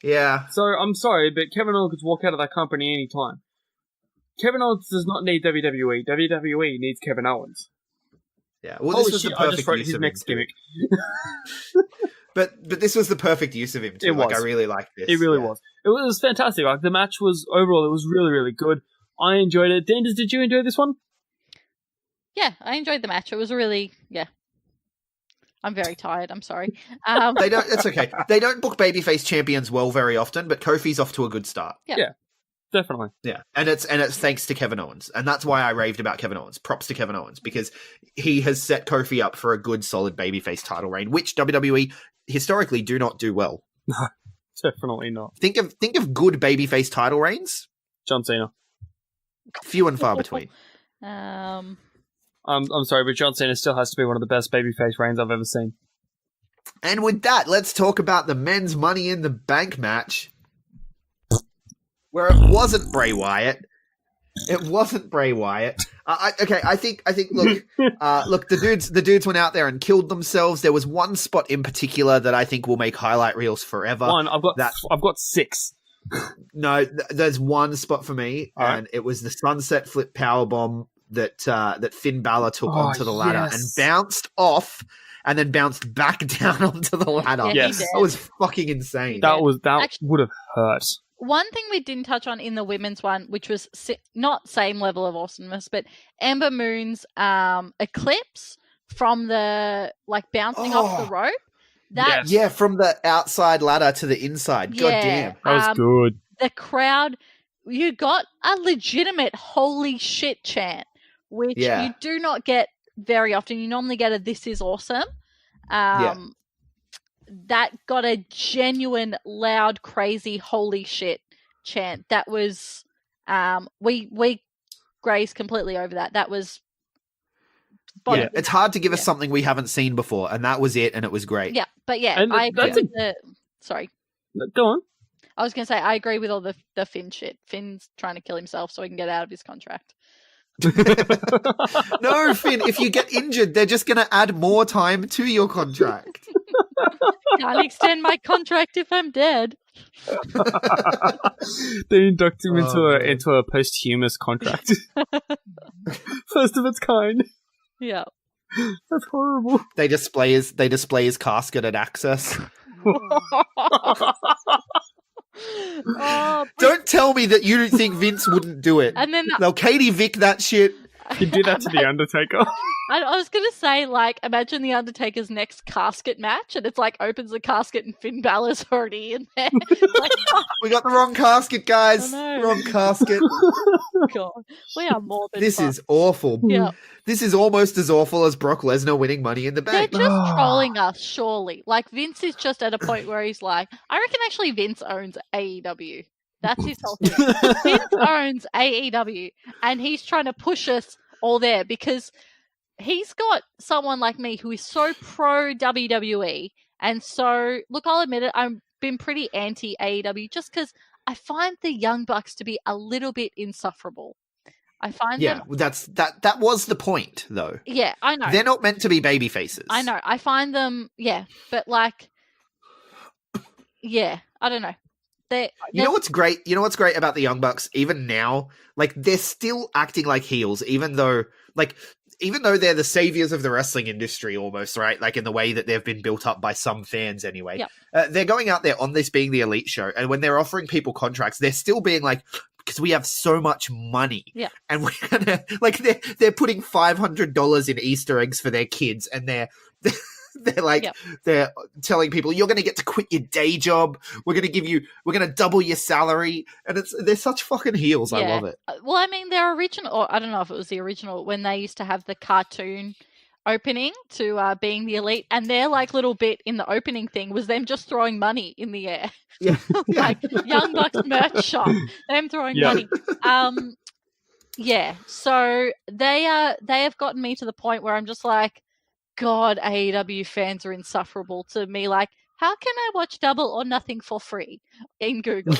Yeah. So I'm sorry, but Kevin Owens could walk out of that company anytime. Kevin Owens does not need WWE. WWE needs Kevin Owens. Yeah. Well, Holy this was shit, the I perfect just wrote use his of next him gimmick. But this was the perfect use of him too. It was. Like, I really liked this. It really was. It was fantastic. Like, the match was, overall, it was really, really good. I enjoyed it. Danders, did you enjoy this one? Yeah, I enjoyed the match. It was really, yeah. I'm very tired. I'm sorry. They don't. It's okay. They don't book babyface champions well very often, but Kofi's off to a good start. Yeah. Definitely. Yeah, and it's thanks to Kevin Owens, and that's why I raved about Kevin Owens. Props to Kevin Owens, because he has set Kofi up for a good, solid babyface title reign, which WWE historically do not do well. No, definitely not. Think of good babyface title reigns. John Cena. Few and far between. I'm sorry, but John Cena still has to be one of the best babyface reigns I've ever seen. And with that, let's talk about the men's Money in the Bank match, where it wasn't Bray Wyatt. It wasn't Bray Wyatt. I think. Look, the dudes went out there and killed themselves. There was one spot in particular that I think will make highlight reels forever. I've got 6. No, there's one spot for me, all right, and it was the sunset flip powerbomb that Finn Balor took onto the ladder and bounced off, and then bounced back down onto the ladder. Yes, that was fucking insane. That would have hurt. One thing we didn't touch on in the women's one, which was not same level of awesomeness, but Ember Moon's eclipse from the bouncing off the rope. From the outside ladder to the inside. God damn. That was good. The crowd, you got a legitimate holy shit chant, which you do not get very often. You normally get a "this is awesome." That got a genuine, loud, crazy, holy shit chant. That was, we grazed completely over that. That was, it's hard to give us something we haven't seen before, and that was it, and it was great. Yeah, but And I agree that's with sorry. Go on. I was going to say, I agree with all the Finn shit. Finn's trying to kill himself so he can get out of his contract. No, Finn, if you get injured, they're just going to add more time to your contract. Can't extend my contract if I'm dead. They induct him into a posthumous contract. First of its kind. Yeah. That's horrible. They display his casket at Access. Don't tell me that you don't think Vince wouldn't do it. And then they'll Katie Vick that shit. You do that to The Undertaker. I was going to say, imagine The Undertaker's next casket match, and it's opens the casket and Finn Balor's already in there. We got the wrong casket, guys. Wrong casket. God, we are more than This is awful. Yeah. This is almost as awful as Brock Lesnar winning Money in the Bank. They're just trolling us, surely. Vince is just at a point where he's I reckon actually Vince owns AEW. That's his whole thing. Vince owns AEW, and he's trying to push us all there because he's got someone like me who is so pro WWE, and so look, I'll admit it, I've been pretty anti AEW just because I find the Young Bucks to be a little bit insufferable. I find them. That was the point, though. Yeah, I know. They're not meant to be baby faces. I know. I find them. Yeah, but yeah, I don't know. You know what's great? You know what's great about the Young Bucks? Even now, they're still acting like heels, even though they're the saviors of the wrestling industry almost, right? In the way that they've been built up by some fans anyway. Yep. They're going out there on this being the elite show, and when they're offering people contracts, they're still being because we have so much money. Yeah. And we're gonna like they're putting $500 in Easter eggs for their kids, and they're like Yep. they're telling people you're going to get to quit your day job. We're going to double your salary, and they're such fucking heels. I love it. Well, I mean, their original, or I don't know if it was the original, when they used to have the cartoon opening to being the elite, and their like little bit in the opening thing was them just throwing money in the air. Yeah. Like Young Bucks merch shop, them throwing money. Yeah. So they have gotten me to the point where I'm just like, God, AEW fans are insufferable to me. Like, how can I watch Double or Nothing for free in Google?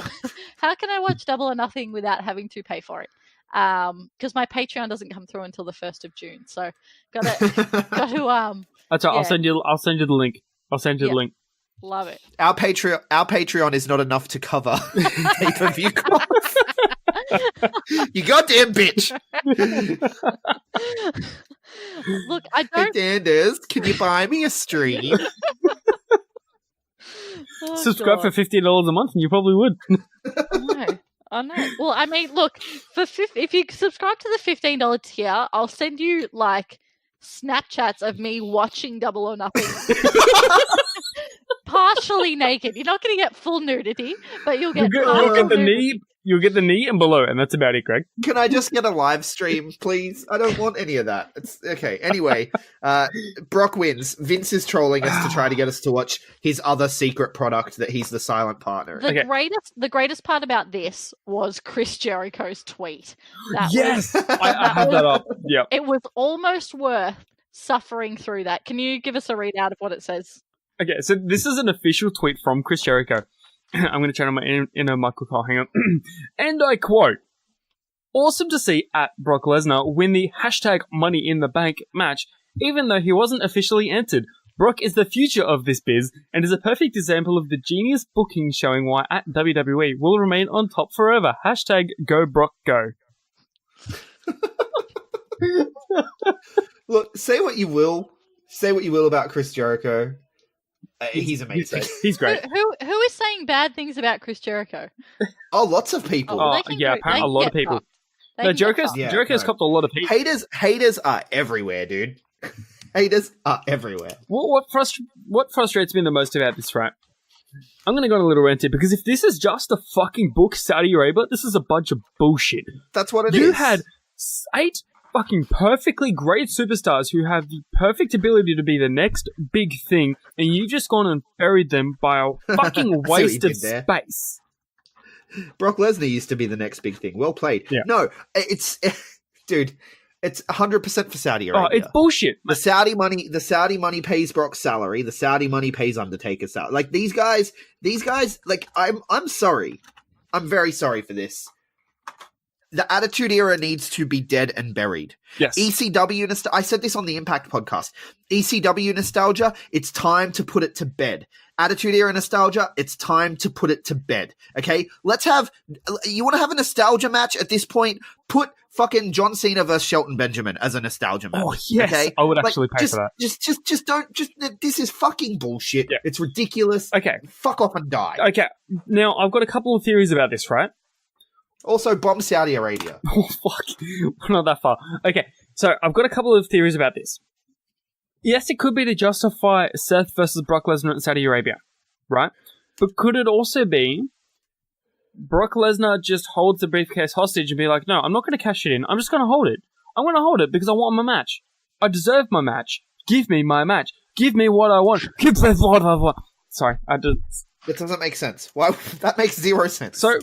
How can I watch Double or Nothing without having to pay for it? Because my Patreon doesn't come through until the 1st of June. So got to That's right. yeah. I'll send you the link. The link. Love it. Our Patreon is not enough to cover pay-per-view costs. You goddamn bitch. Look, I Hey, don't. Danders, can you buy me a stream? Oh, Subscribe for God. $15 a month, and you probably would. I know. Well, I mean, look, if you subscribe to the $15 tier, I'll send you like Snapchats of me watching Double or Nothing. Partially naked. You're not going to get full nudity, but you'll get You'll get the nudity. knee. You'll get the knee and below, and that's about it, Greg. Can I just get a live stream, please? I don't want any of that. It's okay. Anyway, Brock wins. Vince is trolling us to try to get us to watch his other secret product that he's the silent partner. The greatest part about this was Chris Jericho's tweet. That Yes, was, I have that up. Yeah. it was almost worth suffering through that. Can you give us a readout of what it says? Okay, so this is an official tweet from Chris Jericho. I'm going to turn on my inner Michael Cole. Hang on. And I quote, "Awesome to see at Brock Lesnar win the hashtag Money in the Bank match, even though he wasn't officially entered. Brock is the future of this biz and is a perfect example of the genius booking showing why at WWE will remain on top forever. Hashtag go Brock go." Look, say what you will about Chris Jericho. He's amazing. He's great. Who is saying bad things about Chris Jericho? Oh, lots of people. Oh, They can yeah, go- apparently they a lot can of get people. fucked. They No, can get Jericho's fucked. Yeah, Jericho's no. copped a lot of heat. Haters are everywhere, dude. Haters are everywhere. What frustrates me the most about this, right? I'm going to go on a little rant here, because if this is just a fucking book, Saudi Arabia, this is a bunch of bullshit. That's what it is. You had 8 fucking perfectly great superstars who have the perfect ability to be the next big thing, and you've just gone and buried them by a fucking what you waste of did there. space. Brock Lesnar used to be the next big thing. Well played. Yeah. No, it's dude, it's 100% for Saudi Arabia. Oh, it's bullshit. The Saudi money pays Brock's salary. The Saudi money pays Undertaker's salary. Like these guys, like I'm sorry. I'm very sorry for this. The Attitude Era needs to be dead and buried. Yes. ECW, I said this on the Impact podcast. ECW nostalgia, it's time to put it to bed. Attitude Era nostalgia, it's time to put it to bed. Okay? You want to have a nostalgia match at this point? Put fucking John Cena versus Shelton Benjamin as a nostalgia match. Oh, yes. Okay? I would actually pay for that. Just don't, this is fucking bullshit. Yeah. It's ridiculous. Okay. Fuck off and die. Okay. Now, I've got a couple of theories about this, right? Also, bomb Saudi Arabia. Oh, fuck. We're not that far. Okay, so I've got a couple of theories about this. Yes, it could be to justify Seth versus Brock Lesnar in Saudi Arabia, right? But could it also be Brock Lesnar just holds the briefcase hostage and be like, no, I'm not going to cash it in. I'm just going to hold it. I'm going to hold it because I want my match. I deserve my match. Give me my match. Give me what I want. Give me what I want. Sorry, I just... That doesn't make sense. Why? That makes zero sense. So...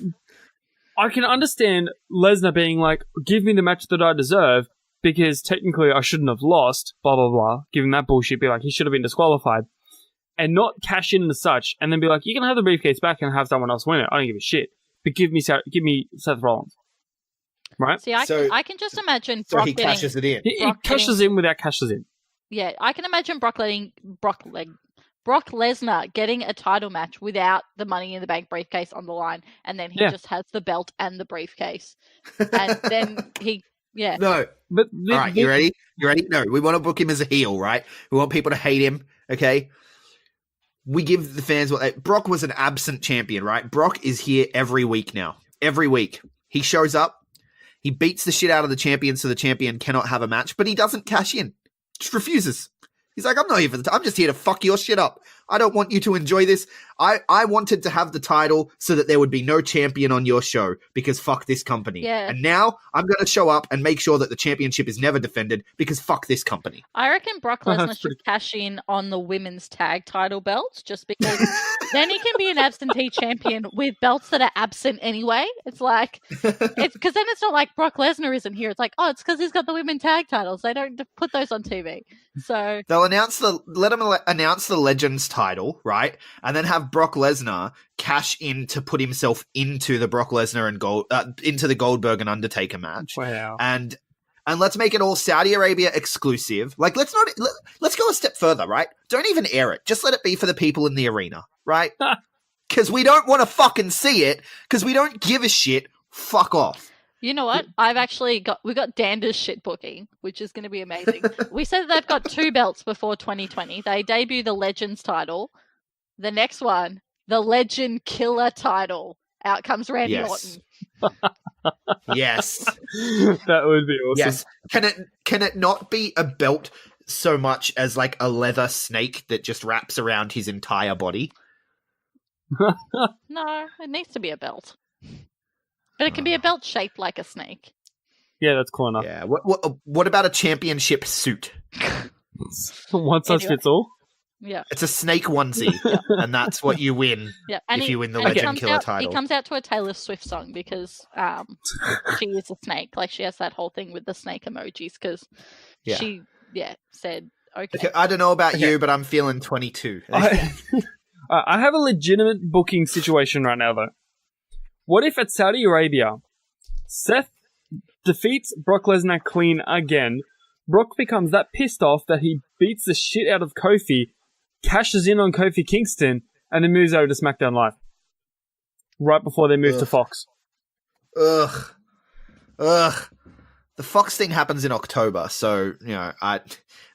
I can understand Lesnar being like, give me the match that I deserve, because technically I shouldn't have lost, blah, blah, blah, given that bullshit, be like, he should have been disqualified, and not cash in as such, and then be like, you can have the briefcase back and have someone else win it, I don't give a shit, but give me Seth Rollins. Right? See, I can just imagine so Brock he getting, cashes it in. He Brock cashes in without cashes in. Yeah, I can imagine Brock Lesnar getting a title match without the Money in the Bank briefcase on the line, and then he just has the belt and the briefcase, and then No. But All right, you ready? You ready? No, we want to book him as a heel, right? We want people to hate him, okay? We give the fans what Brock was an absent champion, right? Brock is here every week now. Every week. He shows up, he beats the shit out of the champion so the champion cannot have a match, but he doesn't cash in. Just refuses. He's like, I'm just here to fuck your shit up. I don't want you to enjoy this. I wanted to have the title so that there would be no champion on your show because fuck this company. Yeah. And now I'm going to show up and make sure that the championship is never defended because fuck this company. I reckon Brock Lesnar That's should cash in on the women's tag title belts just because then he can be an absentee champion with belts that are absent anyway. It's like, it's because then it's not like Brock Lesnar isn't here. It's like, oh, it's because he's got the women's tag titles. They don't put those on TV. So They'll let him announce the Legends title, right? And then have Brock Lesnar cash in to put himself into the Brock Lesnar and into the Goldberg and Undertaker match. Wow. And let's make it all Saudi Arabia exclusive. Like, let's go a step further, right? Don't even air it. Just let it be for the people in the arena, right? Because we don't want to fucking see it. Because we don't give a shit. Fuck off. you know what? We got Dander's shit booking, which is going to be amazing. We said that they've got 2 belts before 2020. They debut the Legends title. The next one, the Legend Killer title. Out comes Randy Yes. Orton. Yes. That would be awesome. Yes. Can it not be a belt so much as like a leather snake that just wraps around his entire body? No, it needs to be a belt. But it can be a belt shaped like a snake. Yeah, that's cool enough. Yeah. What about a championship suit? One size Anyway. fits all. Yeah. It's a snake onesie, and that's what you win Yeah. if you win the and he Legend comes Killer out, title. He comes out to a Taylor Swift song because she is a snake. Like, she has that whole thing with the snake emojis because Yeah. she said, okay. Okay, I don't know about you, but I'm feeling 22. I have a legitimate booking situation right now, though. What if at Saudi Arabia, Seth defeats Brock Lesnar clean again, Brock becomes that pissed off that he beats the shit out of Kofi, cashes in on Kofi Kingston, and then moves over to SmackDown Live. Right before they move to Fox. Ugh. The Fox thing happens in October, so, I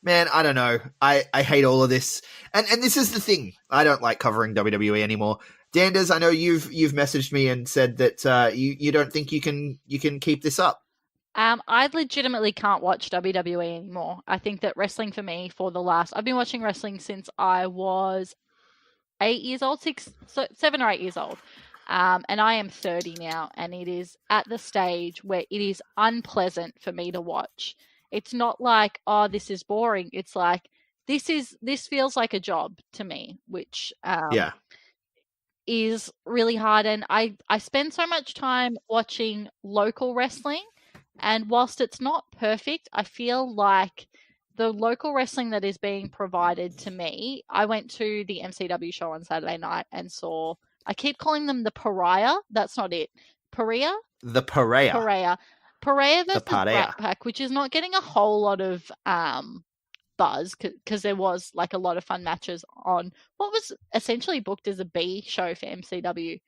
don't know. I hate all of this. And this is the thing. I don't like covering WWE anymore. Danders, I know you've messaged me and said that you don't think you can keep this up. I legitimately can't watch WWE anymore. I think that wrestling for me I've been watching wrestling since I was 8 years old, 7 or 8 years old. And I am 30 now, and it is at the stage where it is unpleasant for me to watch. It's not like, oh, this is boring. It's like, this feels like a job to me, which is really hard. And I spend so much time watching local wrestling, and whilst it's not perfect, I feel like the local wrestling that is being provided to me, I went to the MCW show on Saturday night and saw, I keep calling them the Pariah. That's not it. Pariah? The Pariah. Pariah versus Pariah. Brat Pack, which is not getting a whole lot of buzz because there was like a lot of fun matches on what was essentially booked as a B show for MCW.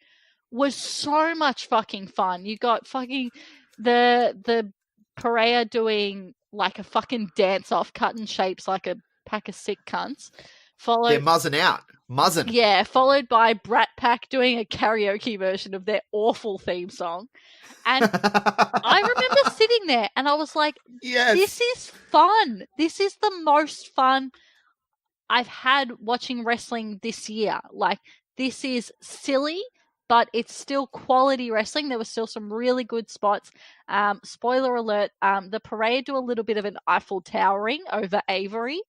Was so much fucking fun. You got fucking the Pariah doing like a fucking dance off, cutting shapes like a pack of sick cunts. They're muzzing out. Muzzing. Yeah, followed by Brat Pack doing a karaoke version of their awful theme song. And I remember sitting there and I was like, Yes. this is fun. This is the most fun I've had watching wrestling this year. Like, this is silly, but it's still quality wrestling. There were still some really good spots. Spoiler alert, the Parade do a little bit of an Eiffel Towering over Avery,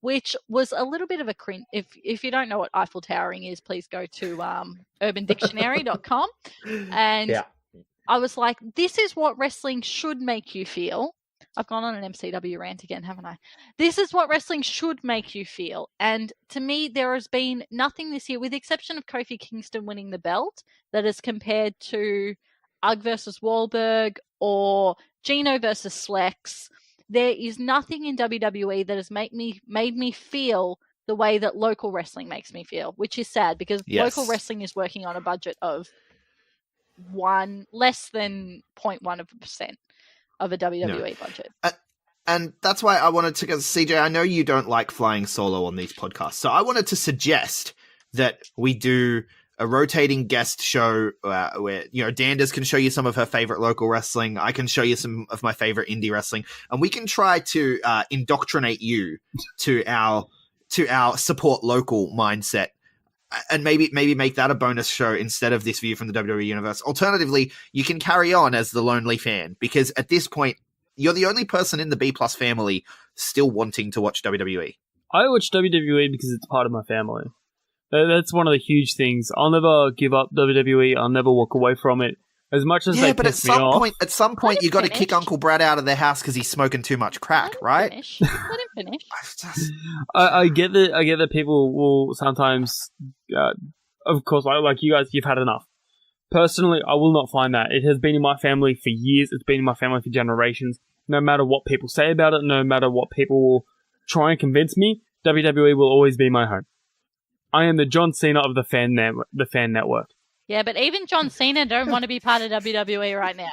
which was a little bit of a cringe. If you don't know what Eiffel Towering is, please go to urbandictionary.com. And Yeah. I was like, this is what wrestling should make you feel. I've gone on an MCW rant again, haven't I? This is what wrestling should make you feel. And to me, there has been nothing this year, with the exception of Kofi Kingston winning the belt, that is compared to Ugg versus Wahlberg or Gino versus Slex. There is nothing in WWE that has made me feel the way that local wrestling makes me feel, which is sad because Yes. local wrestling is working on a budget of less than 0.1% of a WWE budget. And that's why I wanted to, because CJ, I know you don't like flying solo on these podcasts, so I wanted to suggest that we do a rotating guest show where, you know, Danders can show you some of her favorite local wrestling. I can show you some of my favorite indie wrestling, and we can try to indoctrinate you to our support local mindset, and maybe make that a bonus show instead of this view from the WWE universe. Alternatively, you can carry on as the lonely fan, because at this point, you're the only person in the B Plus family still wanting to watch WWE. I watch WWE because it's part of my family. That's one of the huge things. I'll never give up WWE. I'll never walk away from it. As much as they piss me off. At some point, you got to kick Uncle Brad out of their house because he's smoking too much crack, right? Let him finish. I get that people will sometimes, of course, like you guys, you've had enough. Personally, I will not find that. It has been in my family for years. It's been in my family for generations. No matter what people say about it, no matter what people will try and convince me, WWE will always be my home. I am the John Cena of the fan network. Yeah, but even John Cena don't want to be part of WWE right now.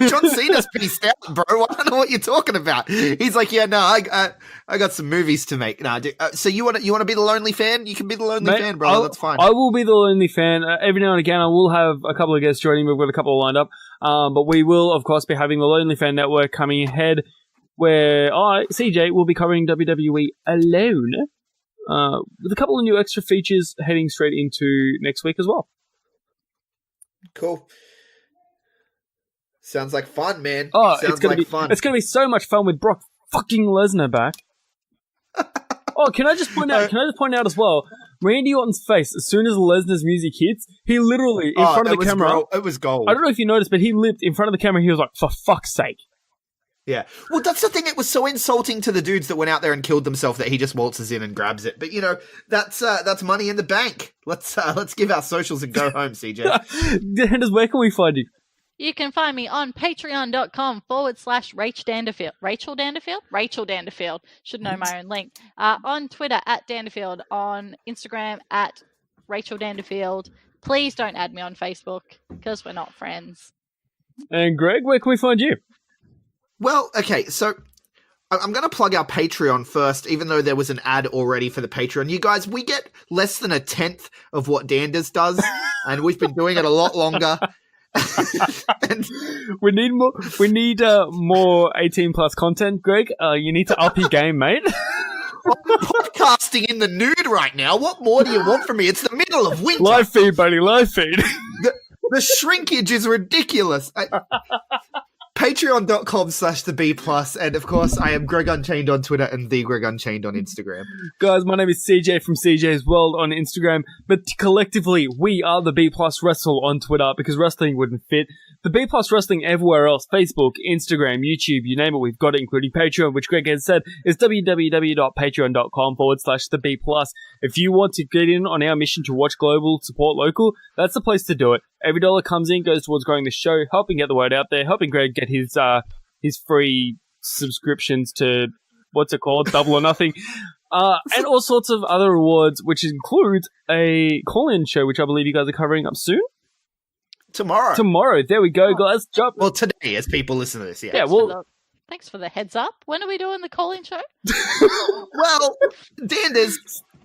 John Cena's peaced out, bro. I don't know what you're talking about. He's like, yeah, no, I got some movies to make. Nah, so you want to be the lonely fan? You can be the lonely fan, bro. That's fine. I will be the lonely fan. Every now and again, I will have a couple of guests joining me. We've got a couple lined up. But we will, of course, be having the Lonely Fan Network coming ahead, where I, CJ, will be covering WWE alone, with a couple of new extra features heading straight into next week as well. Cool. Sounds like fun, man. Oh, Sounds like fun. It's going to be so much fun with Brock fucking Lesnar back. Oh, can I just point out as well, Randy Orton's face, as soon as Lesnar's music hits, he literally, in front of the camera... It was gold. I don't know if you noticed, but he lived in front of the camera, he was like, for fuck's sake. Yeah. Well, that's the thing. It was so insulting to the dudes that went out there and killed themselves that he just waltzes in and grabs it. But, you know, that's money in the bank. Let's give our socials and go home, CJ. Anders, where can we find you? You can find me on patreon.com/Rach Danderfield. Rachel Danderfield? Rachel Danderfield. Should know my own link. On Twitter @Danderfield. On Instagram @Rachel Danderfield. Please don't add me on Facebook because we're not friends. And Greg, where can we find you? Well, okay, so I'm going to plug our Patreon first, even though there was an ad already for the Patreon. You guys, we get less than 1/10 of what Danders does, and we've been doing it a lot longer. And we need more 18 plus content, Greg. You need to up your game, mate. I'm podcasting in the nude right now. What more do you want from me? It's the middle of winter. Live feed, buddy, live feed. The shrinkage is ridiculous. Patreon.com/the B+, and of course, I am Greg Unchained on Twitter and the Greg Unchained on Instagram. Guys, my name is CJ from CJ's World on Instagram, but collectively, we are the B+ Wrestle on Twitter because wrestling wouldn't fit. The B+ Wrestling everywhere else, Facebook, Instagram, YouTube, you name it, we've got it, including Patreon, which Greg has said is www.patreon.com/the B+. If you want to get in on our mission to watch global, support local, that's the place to do it. Every dollar comes in, goes towards growing the show, helping get the word out there, helping Greg get his free subscriptions to, what's it called, Double or Nothing, and all sorts of other rewards, which includes a call-in show, which I believe you guys are covering up soon. Tomorrow. There we go, guys. Jump. Well, today, as people listen to this, yeah. Yeah, well... Thanks for the heads up. When are we doing the call-in show? Well, Danders,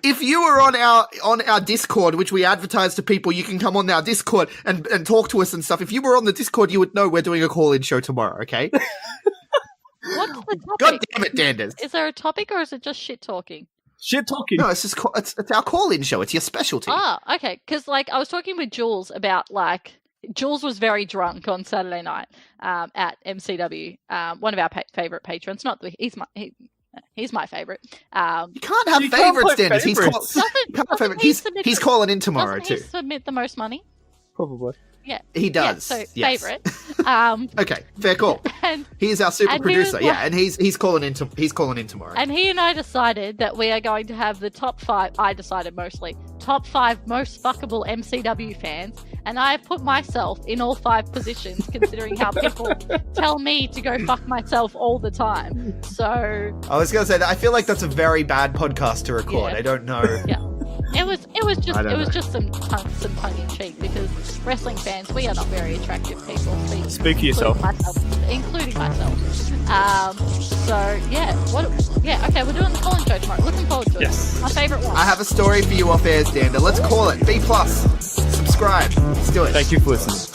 if you were on our Discord, which we advertise to people, you can come on our Discord and talk to us and stuff. If you were on the Discord, you would know we're doing a call-in show tomorrow, okay? What's the topic? God damn it, Danders. Is there a topic or is it just shit-talking? Shit-talking? No, it's just it's our call-in show. It's your specialty. Ah, okay. Because, I was talking with Jules about, Jules was very drunk on Saturday night at MCW. One of our favorite patrons. He's my favorite. You can't have favorites, Dennis. He's calling in tomorrow too. too. Submit the most money. Probably. Yeah, he does. Yeah, so yes. favorite. Okay, fair call. And he's our super producer. And he's calling in. He's calling in tomorrow. And he and I decided that we are going to have the top 5. I decided mostly top 5 most fuckable MCW fans. And I have put myself in all 5 positions, considering how people tell me to go fuck myself all the time. So I was going to say that I feel like that's a very bad podcast to record. Yeah. I don't know. Yeah, it was just some tongue in cheek because wrestling fans, we are not very attractive people. Speak for yourself. Including myself. Okay, we're doing the call-in show tomorrow. Looking forward to it. Yes. My favorite one. I have a story for you off air, Dander. Let's call it B+. subscribe. Let's do it. Thank you for listening.